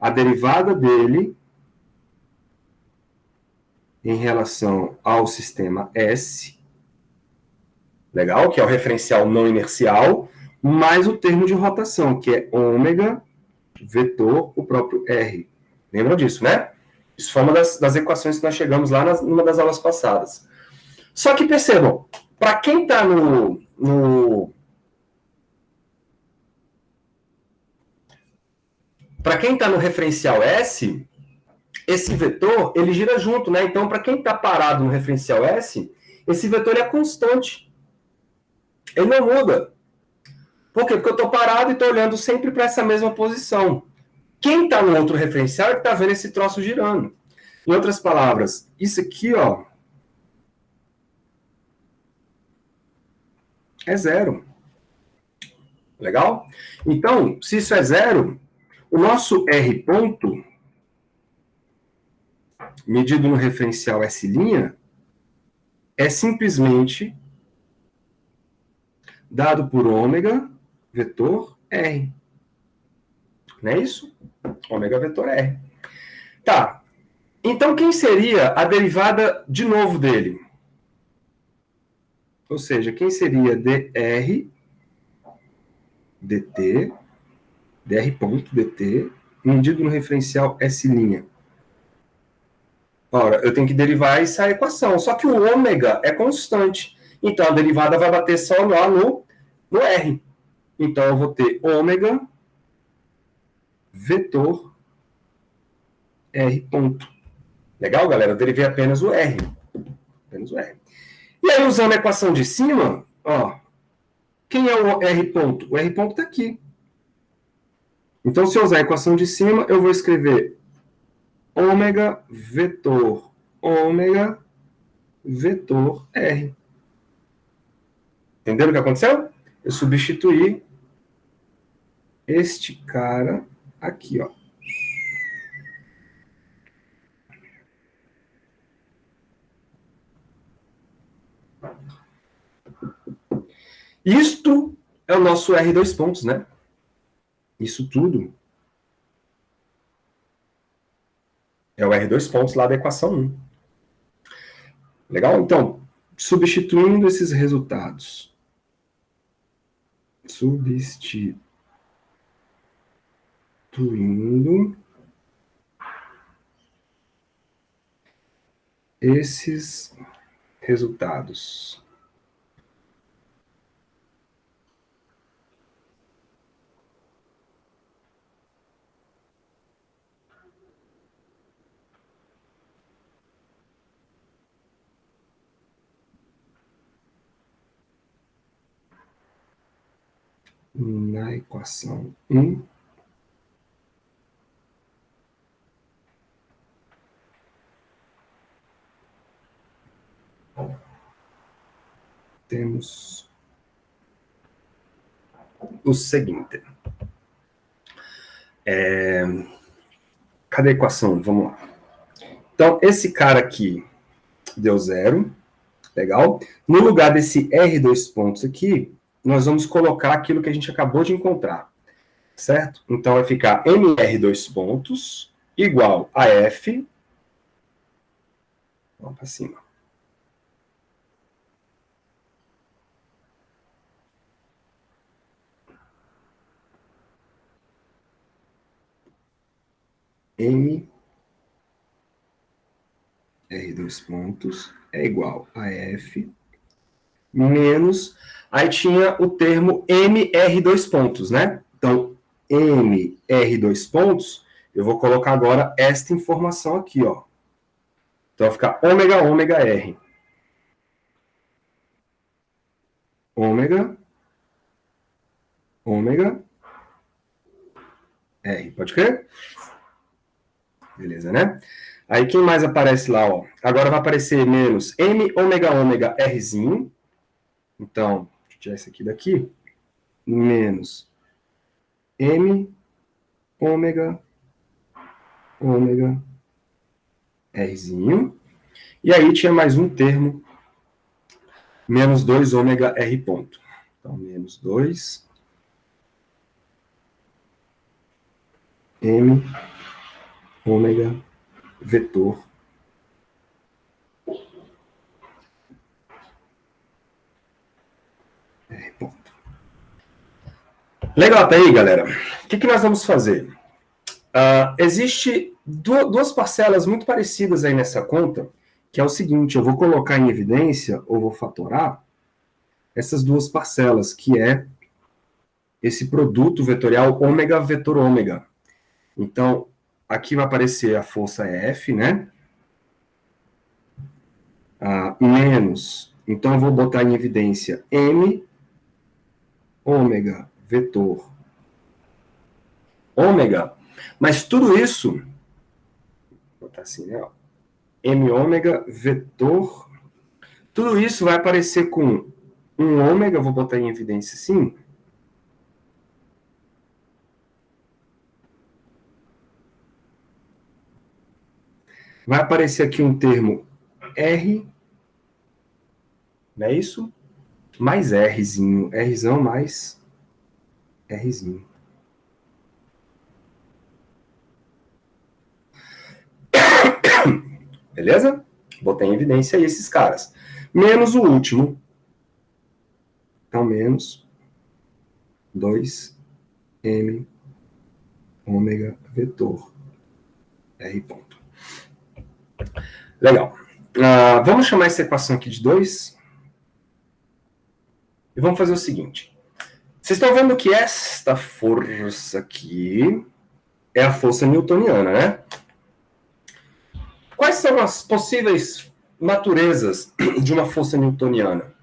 a derivada dele em relação ao sistema S, legal? Que é o referencial não inercial, mais o termo de rotação, que é ômega vetor o próprio R. Lembram disso, né? Isso foi uma das equações que nós chegamos lá numa das aulas passadas. Só que percebam, para quem está para quem está no referencial S, esse vetor, ele gira junto, né? Então, para quem está parado no referencial S, esse vetor é constante. Ele não muda. Por quê? Porque eu estou parado e estou olhando sempre para essa mesma posição. Quem está no outro referencial é que está vendo esse troço girando. Em outras palavras, isso aqui, ó, é zero. Legal? Então, se isso é zero, o nosso R ponto, medido no referencial S', é simplesmente dado por ômega vetor R. Não é isso? Ômega vetor R. Tá. Então, quem seria a derivada de novo dele? Ou seja, quem seria dr dt, dr.dt, medido no referencial S'. Ora, eu tenho que derivar essa equação, só que o ômega é constante. Então, a derivada vai bater só lá no R. Então, eu vou ter ômega vetor R ponto. Legal, galera? Eu derivei apenas o R. Apenas o R. E aí, usando a equação de cima, ó, quem é o R ponto? O R ponto está aqui. Então, se eu usar a equação de cima, eu vou escrever ômega vetor R. Entenderam o que aconteceu? Eu substituí este cara aqui, ó. Isto é o nosso R dois pontos, né? Isso tudo é o R dois pontos lá da equação 1. Legal? Então, substituindo esses resultados. Substituindo esses resultados. Na equação 1. Temos o seguinte. Cadê a equação? Vamos lá. Então, esse cara aqui deu 0. Legal? No lugar desse R dois pontos aqui, nós vamos colocar aquilo que a gente acabou de encontrar. Certo? Então, vai ficar MR dois pontos igual a F. Vamos para cima. M R dois pontos é igual a F menos, aí tinha o termo MR dois pontos, né? Então, MR dois pontos, eu vou colocar agora esta informação aqui, ó. Então, vai ficar ômega, ômega R. Ômega, ômega R. Pode crer? Beleza, né? Aí, quem mais aparece lá, ó? Agora vai aparecer menos M ômega ômega Rzinho. Então, deixa eu tirar esse aqui daqui. Menos M ômega ômega Rzinho. E aí tinha mais um termo, menos 2 ômega R ponto. Então, menos 2 M ômega vetor R ponto. Legal até aí, galera. O que nós vamos fazer? Existe duas parcelas muito parecidas aí nessa conta, que é o seguinte, eu vou colocar em evidência, ou vou fatorar, essas duas parcelas, que é esse produto vetorial ômega vetor ômega. Então, aqui vai aparecer a força F, né? Menos, então eu vou botar em evidência M ômega vetor ômega, mas tudo isso, vou botar assim, né? M ômega vetor, tudo isso vai aparecer com um ômega, vou botar em evidência assim. Vai aparecer aqui um termo R Não é isso? Mais Rzinho. Rzão mais Rzinho. Beleza? Botei em evidência aí esses caras. Menos o último. Então, menos 2m ômega vetor R ponto. Legal. Vamos chamar essa equação aqui de 2. E vamos fazer o seguinte. Vocês estão vendo que esta força aqui é a força newtoniana, né? Quais são as possíveis naturezas de uma força newtoniana?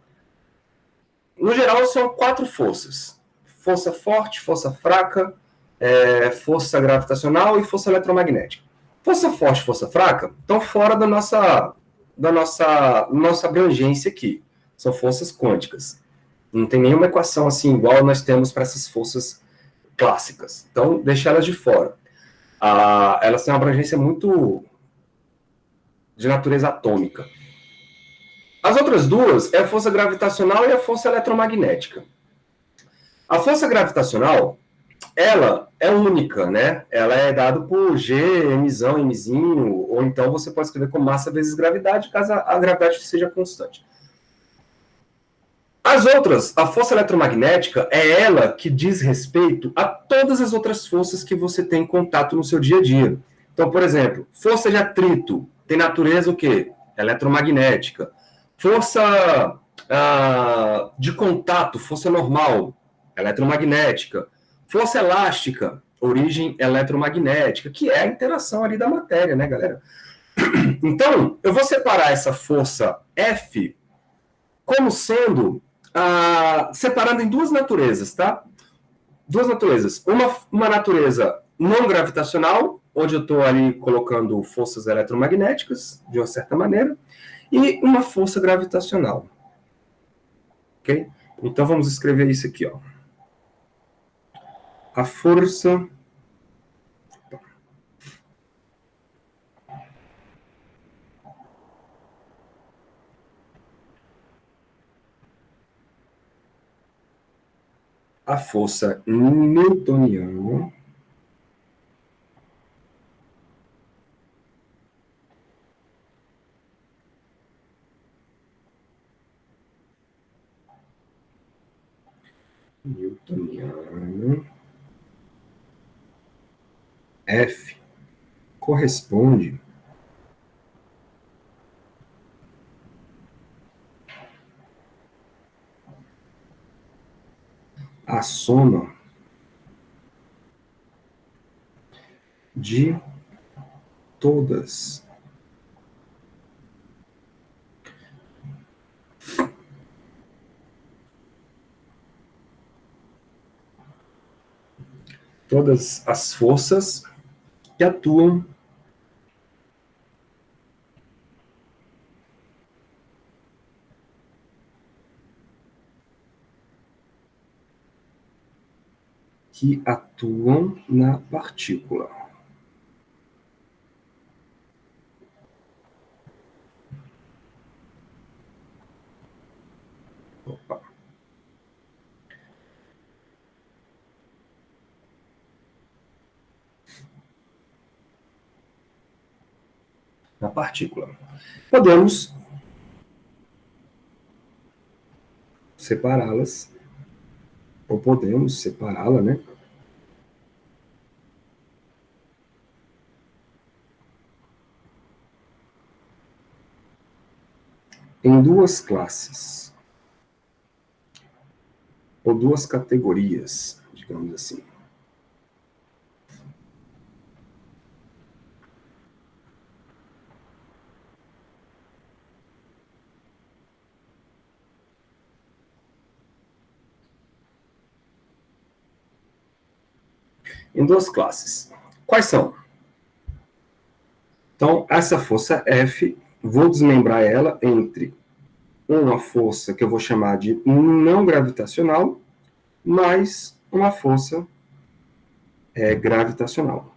No geral, são 4 forças. Força forte, força fraca, força gravitacional e força eletromagnética. Força forte e força fraca estão fora da nossa abrangência aqui. São forças quânticas. Não tem nenhuma equação assim igual nós temos para essas forças clássicas. Então, deixa elas de fora. Elas têm uma abrangência muito de natureza atômica. As outras duas é a força gravitacional e a força eletromagnética. A força gravitacional, ela é única, né? Ela é dada por G, Mzão, Mzinho, ou então você pode escrever como massa vezes gravidade, caso a gravidade seja constante. As outras, a força eletromagnética, é ela que diz respeito a todas as outras forças que você tem em contato no seu dia a dia. Então, por exemplo, força de atrito tem natureza o quê? Eletromagnética. Força de contato, força normal, eletromagnética. Força elástica, origem eletromagnética, que é a interação ali da matéria, né, galera? Então, eu vou separar essa força F como sendo, separando em duas naturezas, tá? Duas naturezas. Uma natureza não gravitacional, onde eu estou ali colocando forças eletromagnéticas, de uma certa maneira, e uma força gravitacional. Ok? Então, vamos escrever isso aqui, ó. A força newtoniana F corresponde à soma de todas as forças que atuam na partícula. Opa. Na partícula. Podemos separá-las, ou podemos separá-la, né? Em duas classes, ou duas categorias, digamos assim. Em duas classes. Quais são? Então, essa força F, vou desmembrar ela entre uma força que eu vou chamar de não gravitacional, mais uma força gravitacional.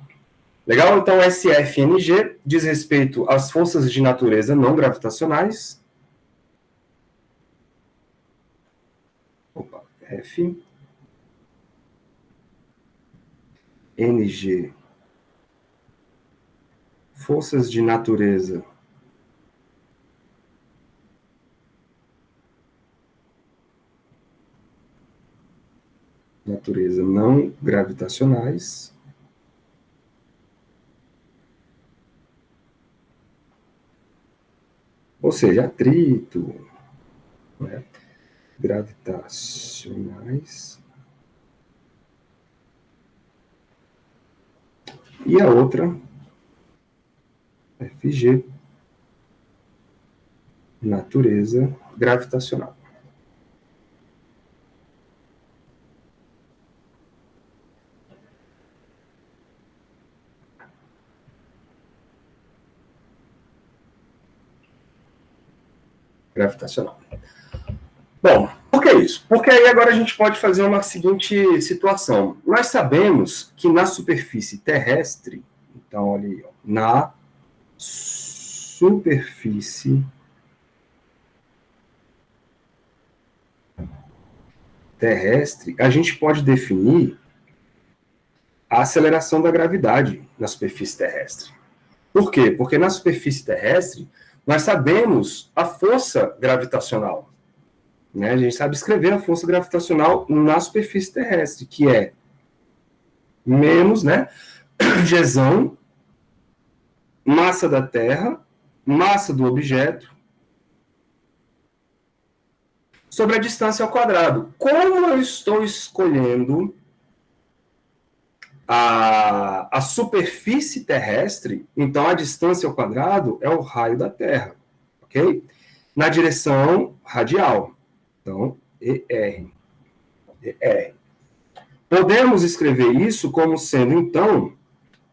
Legal? Então, SFNG diz respeito às forças de natureza não gravitacionais F, NG, forças de natureza não gravitacionais, ou seja, atrito, né? Gravitacionais. E a outra, FG, natureza gravitacional. Gravitacional. Bom, por que isso? Porque aí agora a gente pode fazer uma seguinte situação. Nós sabemos que na superfície terrestre, então ali, ó, na superfície terrestre, a gente pode definir a aceleração da gravidade na superfície terrestre. Por quê? Porque na superfície terrestre, nós sabemos a força gravitacional. Né? A gente sabe escrever a força gravitacional na superfície terrestre, que é menos, né, Gzão, massa da Terra, massa do objeto, sobre a distância ao quadrado. Como eu estou escolhendo a superfície terrestre, então a distância ao quadrado é o raio da Terra, ok? Na direção radial. Então, ER. Podemos escrever isso como sendo, então,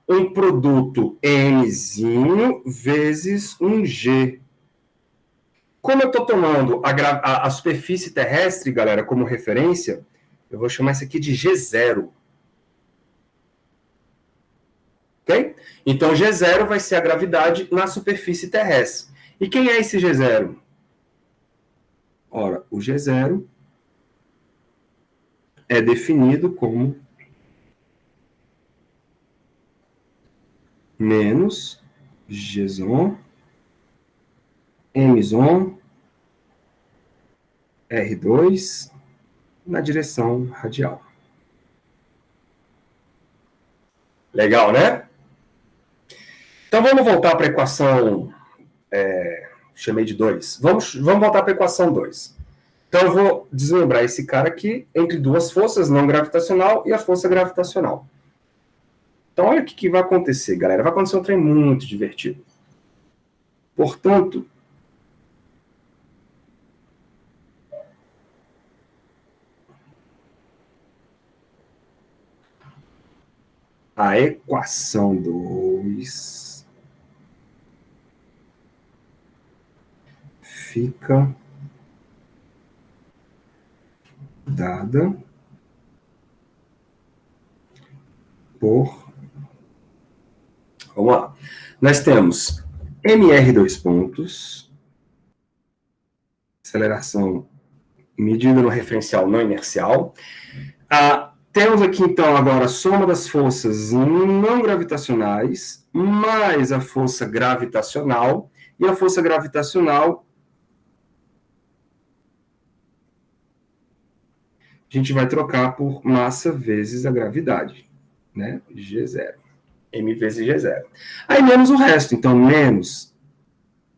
um produto Mzinho vezes um G. Como eu estou tomando a superfície terrestre, galera, como referência, eu vou chamar isso aqui de G0. Ok? Então, G0 vai ser a gravidade na superfície terrestre. E quem é esse G0? Ora, o G0 é definido como menos Gzon, Mzon, R2 na direção radial. Legal, né? Então, vamos voltar para a equação, chamei de 2. Vamos voltar para a equação 2. Então, eu vou desmembrar esse cara aqui entre duas forças, não gravitacional e a força gravitacional. Então, olha o que vai acontecer, galera. Vai acontecer um trem muito divertido. Portanto, a equação 2 fica dada por... Vamos lá. Nós temos MR dois pontos, aceleração medida no referencial não inercial. Temos aqui, então, agora a soma das forças não gravitacionais mais a força gravitacional, e a força gravitacional a gente vai trocar por massa vezes a gravidade, né? G0. M vezes G0. Aí menos o resto, então menos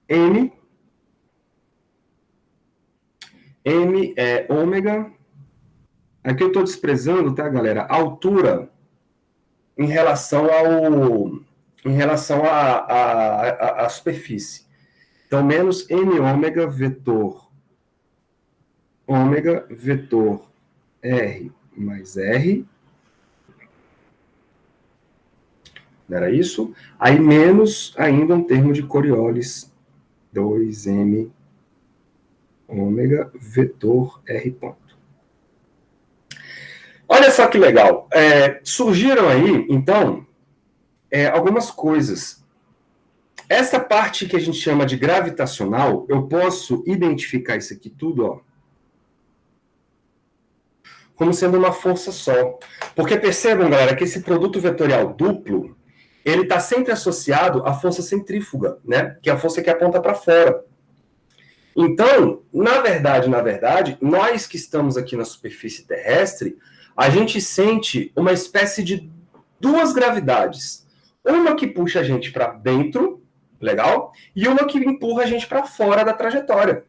M é ômega. Aqui eu estou desprezando, tá, galera? A altura em relação à superfície. Então, menos M ômega vetor R mais R. Não era isso? Aí, menos ainda um termo de Coriolis, 2M ômega vetor R ponto. Olha só que legal. Surgiram aí, então, algumas coisas. Essa parte que a gente chama de gravitacional, eu posso identificar isso aqui tudo, ó, como sendo uma força só. Porque percebam, galera, que esse produto vetorial duplo, ele está sempre associado à força centrífuga, né? Que é a força que aponta para fora. Então, na verdade, nós que estamos aqui na superfície terrestre, a gente sente uma espécie de duas gravidades. Uma que puxa a gente para dentro, legal? E uma que empurra a gente para fora da trajetória.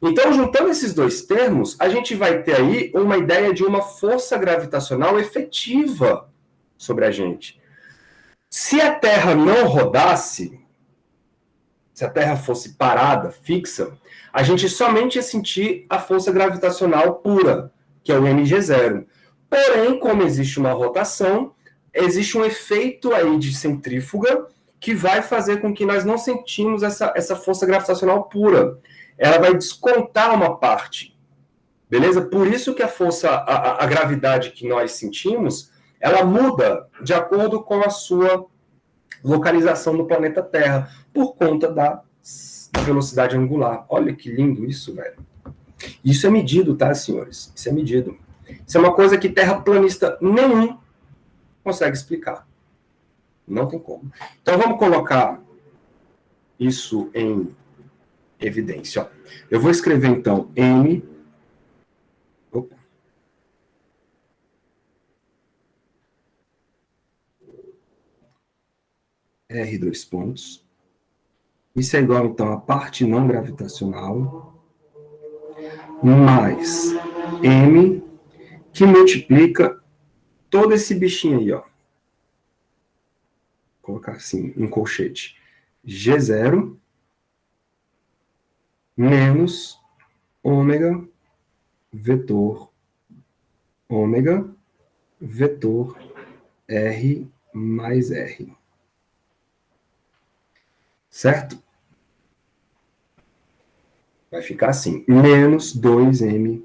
Então, juntando esses dois termos, a gente vai ter aí uma ideia de uma força gravitacional efetiva sobre a gente. Se a Terra não rodasse, se a Terra fosse parada, fixa, a gente somente ia sentir a força gravitacional pura, que é o mg0. Porém, como existe uma rotação, existe um efeito aí de centrífuga que vai fazer com que nós não sentimos essa força gravitacional pura. Ela vai descontar uma parte, beleza? Por isso que a força, a gravidade que nós sentimos, ela muda de acordo com a sua localização no planeta Terra, por conta da velocidade angular. Olha que lindo isso, velho. Isso é medido, tá, senhores? Isso é medido. Isso é uma coisa que terraplanista nenhum consegue explicar. Não tem como. Então vamos colocar isso em evidência. Ó. Eu vou escrever então M. Opa. R dois pontos. Isso é igual então a parte não gravitacional mais M que multiplica todo esse bichinho aí, ó. Vou colocar assim em colchete. G0 menos ômega vetor R mais R. Certo? Vai ficar assim, menos 2m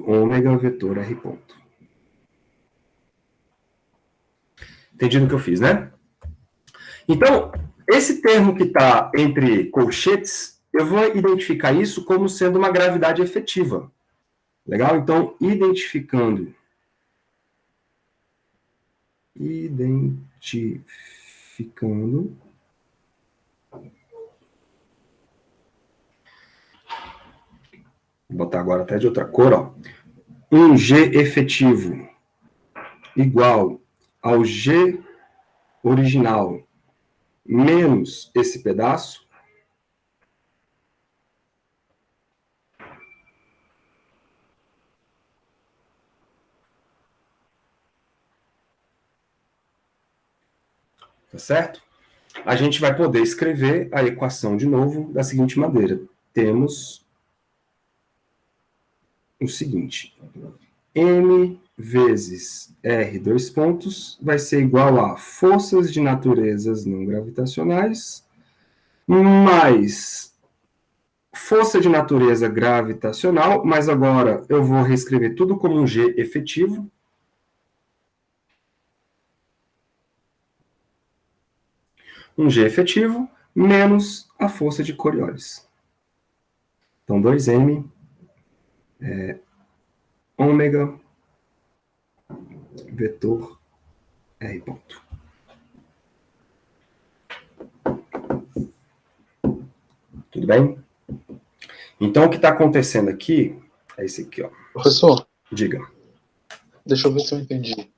ômega vetor R ponto. Entendido o que eu fiz, né? Então, esse termo que está entre colchetes, eu vou identificar isso como sendo uma gravidade efetiva. Legal? Então, identificando vou botar agora até de outra cor, ó. Um G efetivo igual ao G original menos esse pedaço, tá certo? A gente vai poder escrever a equação de novo da seguinte maneira. Temos o seguinte, M vezes R dois pontos vai ser igual a forças de naturezas não gravitacionais mais força de natureza gravitacional, mas agora eu vou reescrever tudo como um G efetivo. Um G efetivo menos a força de Coriolis. Então, 2m ômega vetor R ponto. Tudo bem? Então, o que está acontecendo aqui é esse aqui, ó. Professor, Diga. deixa eu ver se eu entendi.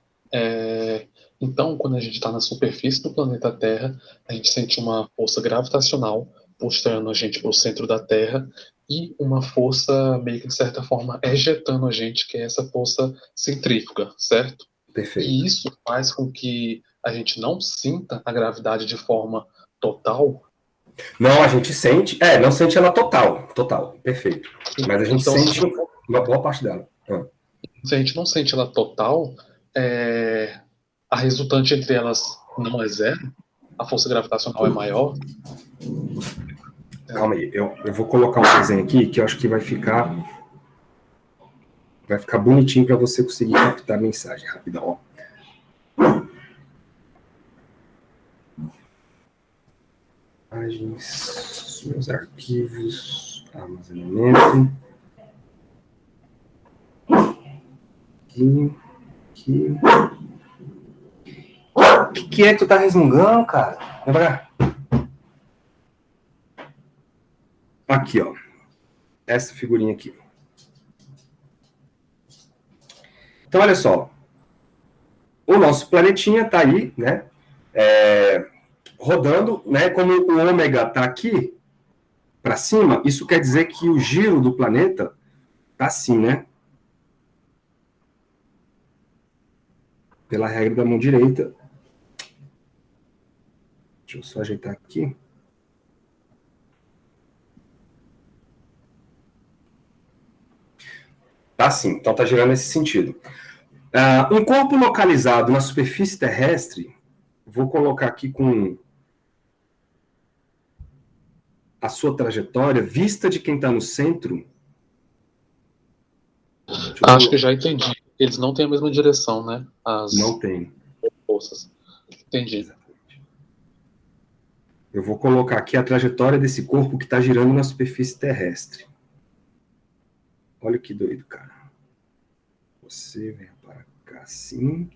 Então, quando a gente está na superfície do planeta Terra, a gente sente uma força gravitacional puxando a gente para o centro da Terra e uma força meio que, de certa forma, ejetando a gente, que é essa força centrífuga, certo? Perfeito. E isso faz com que a gente não sinta a gravidade de forma total. Não, a gente sente, não sente ela total, perfeito. Mas a gente então, sente uma boa parte dela. Se a gente não sente ela total, a resultante entre elas não é zero, a força gravitacional é maior. Calma aí, eu vou colocar um desenho aqui que eu acho que vai ficar bonitinho para você conseguir captar a mensagem rapidão, ó. Imagens, meus arquivos, armazenamento. Aqui. O que é que tu tá resmungando, cara? Vem pra cá. Aqui, ó. Essa figurinha aqui. Então, olha só. O nosso planetinha tá aí, né? Rodando, né? Como o ômega tá aqui para cima, isso quer dizer que o giro do planeta tá assim, né? Pela regra da mão direita. Deixa eu só ajeitar aqui. Tá assim, então tá girando nesse sentido. Um corpo localizado na superfície terrestre, vou colocar aqui com a sua trajetória, vista de quem está no centro. Acho que já entendi. Eles não têm a mesma direção, né? Não tem. Forças. Entendi. Eu vou colocar aqui a trajetória desse corpo que está girando na superfície terrestre. Olha que doido, cara. Você vem para cá assim.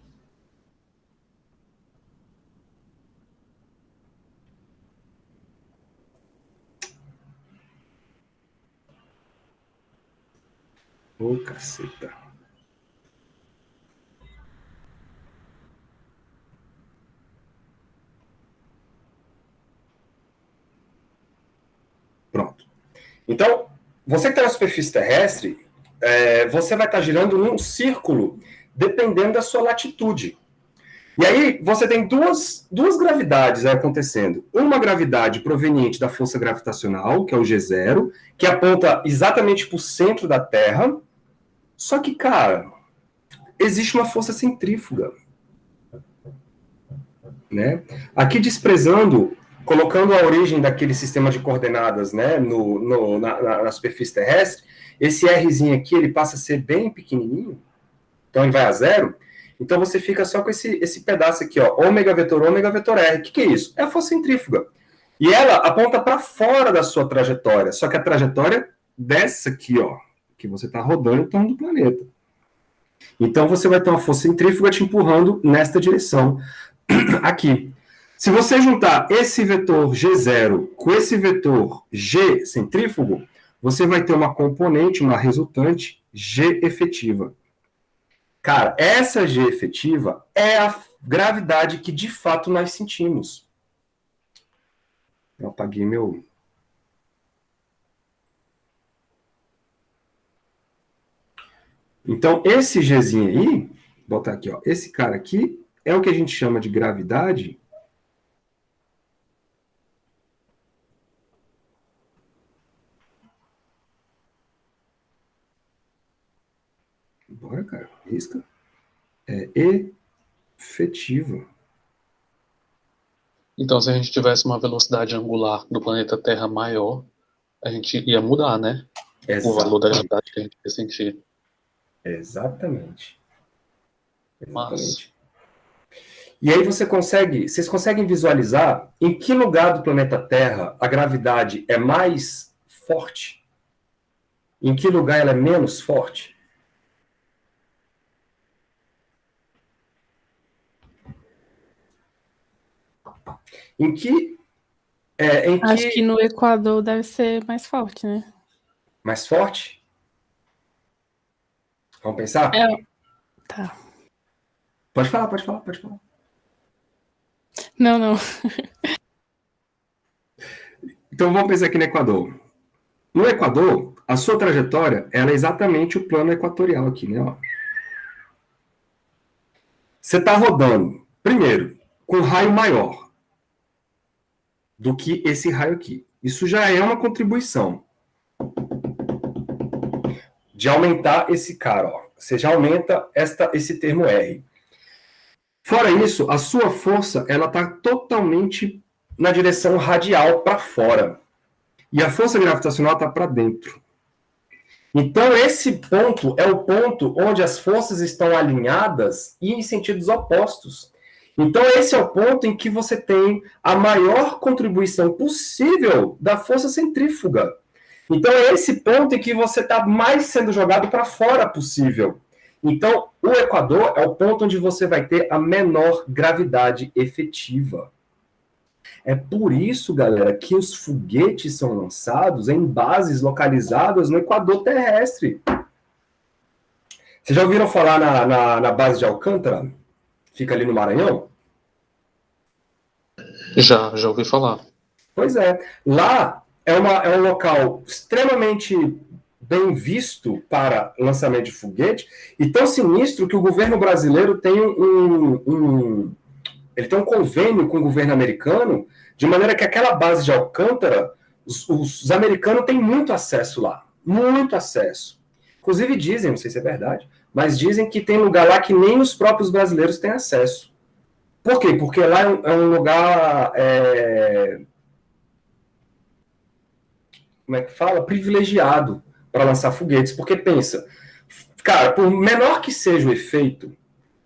Ô, caceta. Pronto. Então, você que está na superfície terrestre, você vai estar girando num círculo, dependendo da sua latitude. E aí, você tem duas gravidades acontecendo. Uma gravidade proveniente da força gravitacional, que é o G0, que aponta exatamente para o centro da Terra. Só que, cara, existe uma força centrífuga. Né? Aqui desprezando, colocando a origem daquele sistema de coordenadas, né, na superfície terrestre, esse Rzinho aqui ele passa a ser bem pequenininho, então ele vai a zero, então você fica só com esse pedaço aqui, ó, ômega vetor R. O que é isso? É a força centrífuga. E ela aponta para fora da sua trajetória, só que a trajetória dessa aqui, ó, que você está rodando em torno do planeta. Então você vai ter uma força centrífuga te empurrando nesta direção. Aqui. Se você juntar esse vetor G0 com esse vetor G centrífugo, você vai ter uma componente, uma resultante G efetiva. Cara, essa G efetiva é a gravidade que de fato nós sentimos. Eu apaguei meu... Então, esse Gzinho aí, vou botar aqui, ó, esse cara aqui, é o que a gente chama de gravidade. Bora, cara, risca. É efetiva. Então, se a gente tivesse uma velocidade angular do planeta Terra maior, a gente ia mudar, né? Exatamente. O valor da gravidade que a gente ia sentir. Exatamente. Mas... E aí vocês conseguem visualizar em que lugar do planeta Terra a gravidade é mais forte? Em que lugar ela é menos forte? Acho que no Equador deve ser mais forte, né? Mais forte? Vamos pensar? Tá. Pode falar. Não. Então vamos pensar aqui no Equador. No Equador, a sua trajetória ela é exatamente o plano equatorial aqui, né? Ó. Você está rodando, primeiro, com um raio maior do que esse raio aqui. Isso já é uma contribuição de aumentar esse cara. Ó. Você já aumenta esse termo R. Fora isso, a sua força ela está totalmente na direção radial para fora. E a força gravitacional está para dentro. Então, esse ponto é o ponto onde as forças estão alinhadas e em sentidos opostos. Então, esse é o ponto em que você tem a maior contribuição possível da força centrífuga. Então, é esse ponto em que você está mais sendo jogado para fora possível. Então, O equador é o ponto onde você vai ter a menor gravidade efetiva. É por isso, galera, que os foguetes são lançados em bases localizadas no equador terrestre. Vocês já ouviram falar na base de Alcântara? Fica ali no Maranhão? Já ouvi falar. Pois é. Lá é um local extremamente bem visto para lançamento de foguete e tão sinistro que o governo brasileiro tem ele tem um convênio com o governo americano, de maneira que aquela base de Alcântara, os americanos têm muito acesso lá. Muito acesso. Inclusive dizem, não sei se é verdade, mas dizem que tem lugar lá que nem os próprios brasileiros têm acesso. Por quê? Porque lá é um lugar... como é que fala? Privilegiado para lançar foguetes. Porque pensa, cara, por menor que seja o efeito,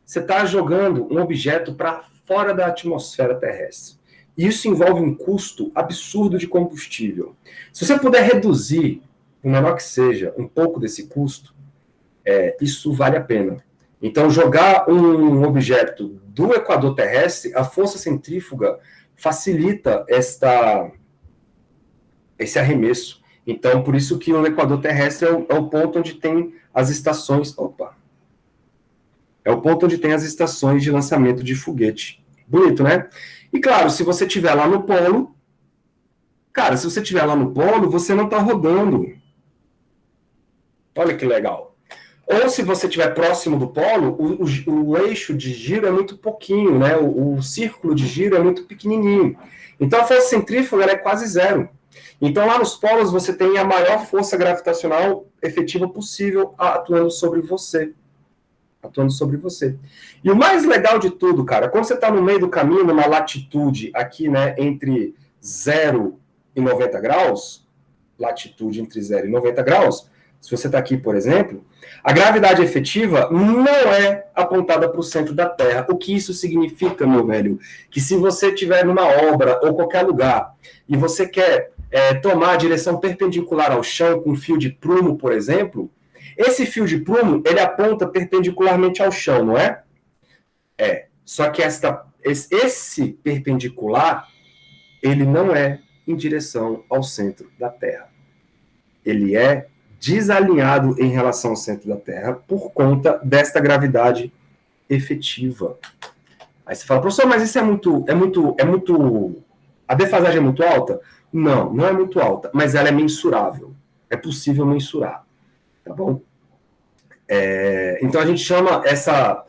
você está jogando um objeto para fora da atmosfera terrestre. Isso envolve um custo absurdo de combustível. Se você puder reduzir, por menor que seja, um pouco desse custo, isso vale a pena. Então, jogar um objeto do equador terrestre, a força centrífuga facilita esse arremesso. Então, por isso que o equador terrestre é o ponto onde tem as estações... É o ponto onde tem as estações de lançamento de foguete. Bonito, né? E claro, se você estiver lá no polo... Cara, se você estiver lá no polo, você não está rodando. Olha que legal. Ou se você estiver próximo do polo, o eixo de giro é muito pouquinho, né? O círculo de giro é muito pequenininho. Então a força centrífuga é quase zero. Então lá nos polos você tem a maior força gravitacional efetiva possível atuando sobre você. E o mais legal de tudo, cara, quando você está no meio do caminho, numa latitude aqui, né, entre 0 e 90 graus, latitude entre 0 e 90 graus, se você está aqui, por exemplo, a gravidade efetiva não é apontada para o centro da Terra. O que isso significa, meu velho? Que se você estiver numa obra ou qualquer lugar e você quer tomar a direção perpendicular ao chão com um fio de prumo, por exemplo, esse fio de prumo, ele aponta perpendicularmente ao chão, não é? Só que esse perpendicular, ele não é em direção ao centro da Terra. Ele é desalinhado em relação ao centro da Terra por conta desta gravidade efetiva. Aí você fala, professor, mas isso é muito... A defasagem é muito alta? Não, não é muito alta, mas ela é mensurável. É possível mensurar. Tá bom? Então a gente chama essa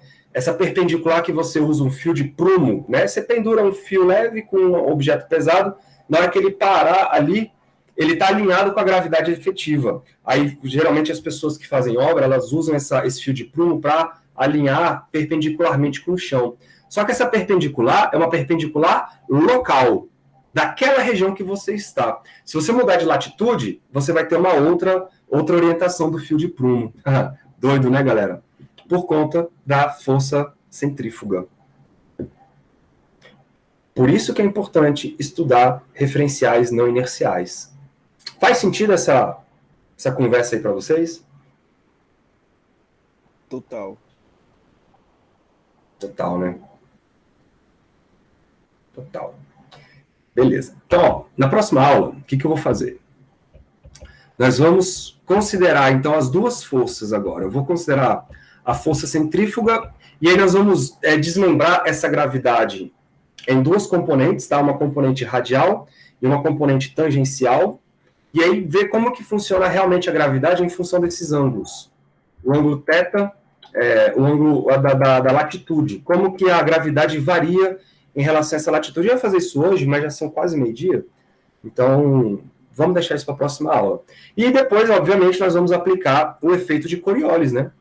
perpendicular que você usa um fio de prumo, né? Você pendura um fio leve com um objeto pesado, na hora que ele parar ali, ele está alinhado com a gravidade efetiva. Aí, geralmente, as pessoas que fazem obra, elas usam esse fio de prumo para alinhar perpendicularmente com o chão. Só que essa perpendicular é uma perpendicular local, daquela região que você está. Se você mudar de latitude, você vai ter uma outra orientação do fio de prumo. Doido, né, galera? Por conta da força centrífuga. Por isso que é importante estudar referenciais não inerciais. Faz sentido essa conversa aí para vocês? Total. Total, né? Total. Beleza. Então, ó, na próxima aula, o que eu vou fazer? Nós vamos considerar, então, as duas forças agora. Eu vou considerar a força centrífuga e aí nós vamos desmembrar essa gravidade em duas componentes, tá? Uma componente radial e uma componente tangencial. E aí ver como que funciona realmente a gravidade em função desses ângulos. O ângulo θ, o ângulo da latitude. Como que a gravidade varia em relação a essa latitude. Eu ia fazer isso hoje, mas já são quase meio-dia. Então, vamos deixar isso para a próxima aula. E depois, obviamente, nós vamos aplicar o efeito de Coriolis, né?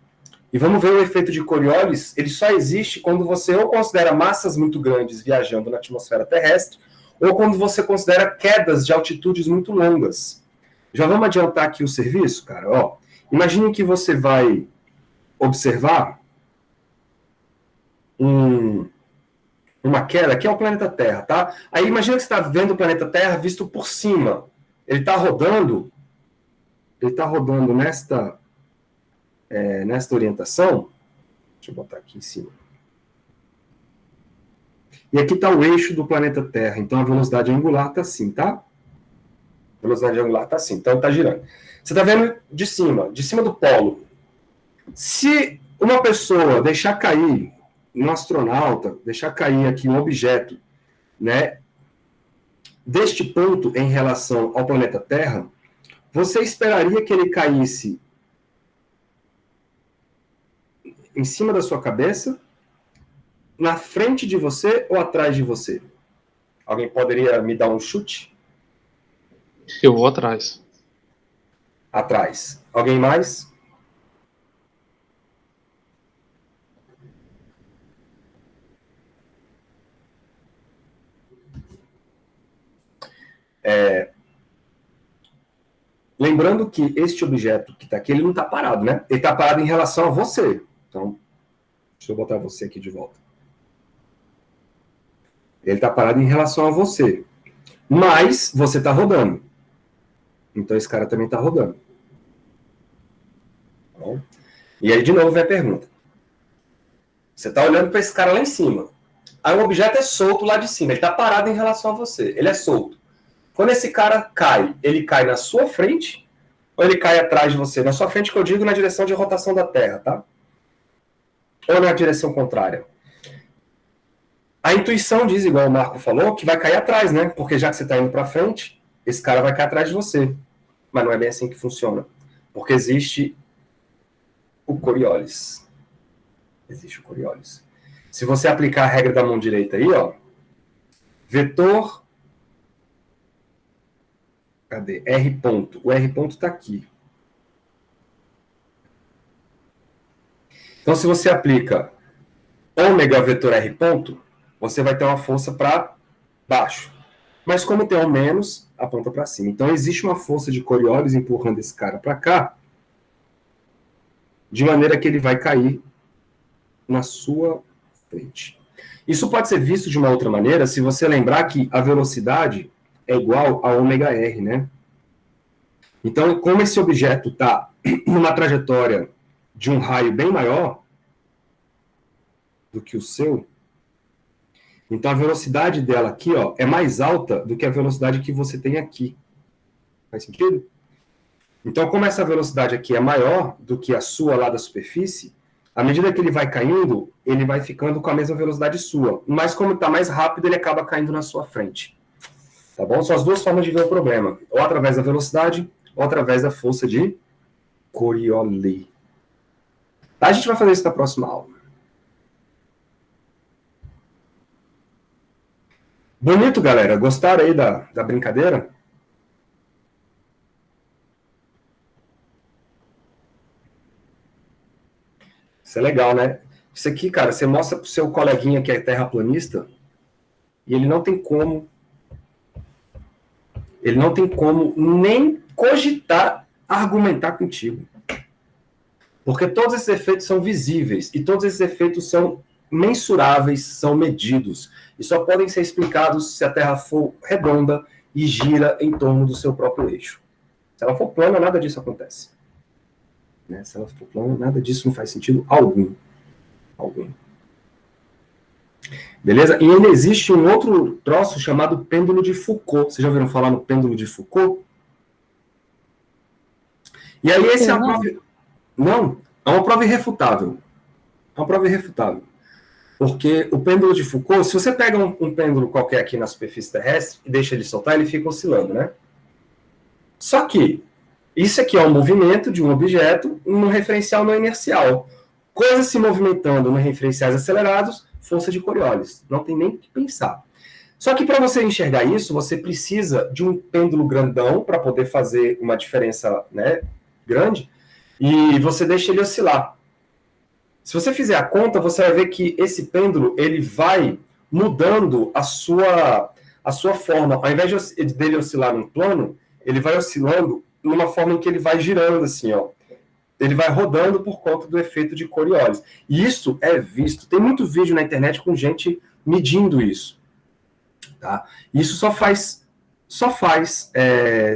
E vamos ver o efeito de Coriolis, ele só existe quando você ou considera massas muito grandes viajando na atmosfera terrestre, ou quando você considera quedas de altitudes muito longas. Já vamos adiantar aqui o serviço, cara? Ó, imagine que você vai observar uma queda, que é o planeta Terra, tá? Aí imagina que você está vendo o planeta Terra visto por cima. Ele está rodando nesta orientação, Deixa eu botar aqui em cima. E aqui está o eixo do planeta Terra. Então a velocidade angular está assim, tá? A velocidade angular está assim. Então está girando. Você está vendo de cima do polo. Se uma pessoa deixar cair, um astronauta, deixar cair aqui um objeto, né, deste ponto em relação ao planeta Terra, você esperaria que ele caísse em cima da sua cabeça, na frente de você ou atrás de você? Alguém poderia me dar um chute? Eu vou atrás. Atrás. Alguém mais? Lembrando que este objeto que está aqui, ele não está parado, né? Ele está parado em relação a você. Então, deixa eu botar você aqui de volta. Ele está parado em relação a você. Mas você está rodando. Então, esse cara também está rodando. Tá bom? E aí, de novo, vem a pergunta. Você está olhando para esse cara lá em cima. Aí o objeto é solto lá de cima. Ele está parado em relação a você. Ele é solto. Quando esse cara cai, ele cai na sua frente ou ele cai atrás de você? Na sua frente, que eu digo, na direção de rotação da Terra, tá? Ou na direção contrária? A intuição diz, igual o Marco falou, que vai cair atrás, né? Porque já que você está indo para frente, esse cara vai cair atrás de você. Mas não é bem assim que funciona. Porque existe o Coriolis. Existe o Coriolis. Se você aplicar a regra da mão direita aí, ó, vetor... Cadê? R ponto. O R ponto está aqui. Então, se você aplica ômega vetor R ponto, você vai ter uma força para baixo. Mas como tem um menos, aponta para cima. Então, existe uma força de Coriolis empurrando esse cara para cá, de maneira que ele vai cair na sua frente. Isso pode ser visto de uma outra maneira, se você lembrar que a velocidade é igual a ômega R, né? Então, como esse objeto está numa trajetória de um raio bem maior do que o seu, então a velocidade dela aqui, ó, é mais alta do que a velocidade que você tem aqui. Faz sentido? Então, como essa velocidade aqui é maior do que a sua lá da superfície, à medida que ele vai caindo, ele vai ficando com a mesma velocidade sua. Mas como está mais rápido, ele acaba caindo na sua frente. Tá bom? São as duas formas de ver o problema. Ou através da velocidade, ou através da força de Coriolis. Tá? A gente vai fazer isso na próxima aula. Bonito, galera. Gostaram aí da brincadeira? Isso é legal, né? Isso aqui, cara, você mostra pro seu coleguinha que é terraplanista e ele não tem como nem cogitar argumentar contigo. Porque todos esses efeitos são visíveis e todos esses efeitos são mensuráveis, são medidos e só podem ser explicados se a Terra for redonda e gira em torno do seu próprio eixo. Se ela for plana, nada disso acontece. Né? Se ela for plana, nada disso não faz sentido algum. Beleza? E ainda existe um outro troço chamado pêndulo de Foucault. Vocês já ouviram falar no pêndulo de Foucault? E aí esse é a prova... Não, é uma prova irrefutável. É uma prova irrefutável. Porque o pêndulo de Foucault, se você pega um pêndulo qualquer aqui na superfície terrestre e deixa ele soltar, ele fica oscilando, né? Só que isso aqui é um movimento de um objeto num referencial não inercial. Coisas se movimentando em referenciais acelerados, força de Coriolis. Não tem nem o que pensar. Só que para você enxergar isso, você precisa de um pêndulo grandão para poder fazer uma diferença, né, grande, e você deixa ele oscilar. Se você fizer a conta, você vai ver que esse pêndulo ele vai mudando a sua forma. Ao invés dele oscilar num plano, ele vai oscilando numa forma em que ele vai girando assim, ó. Ele vai rodando por conta do efeito de Coriolis. E isso é visto. Tem muito vídeo na internet com gente medindo isso. Tá? Isso só faz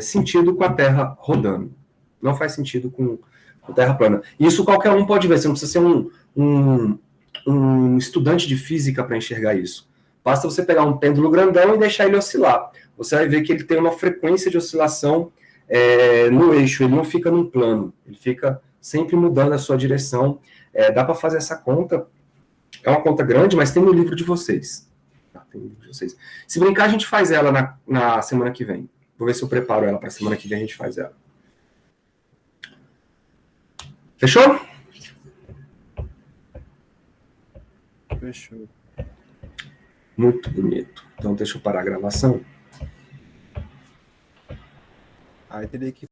sentido com a Terra rodando. Não faz sentido com Terra plana. Isso qualquer um pode ver. Você não precisa ser um estudante de física para enxergar isso. Basta você pegar um pêndulo grandão e deixar ele oscilar. Você vai ver que ele tem uma frequência de oscilação no eixo, ele não fica num plano, ele fica sempre mudando a sua direção. Dá para fazer essa conta, é uma conta grande, mas tem no livro de vocês. Tem no livro de vocês. Se brincar, a gente faz ela na semana que vem. Vou ver se eu preparo ela para a semana que vem, a gente faz ela. Fechou? Fechou. Muito bonito. Então, deixa eu parar a gravação. Aí teria que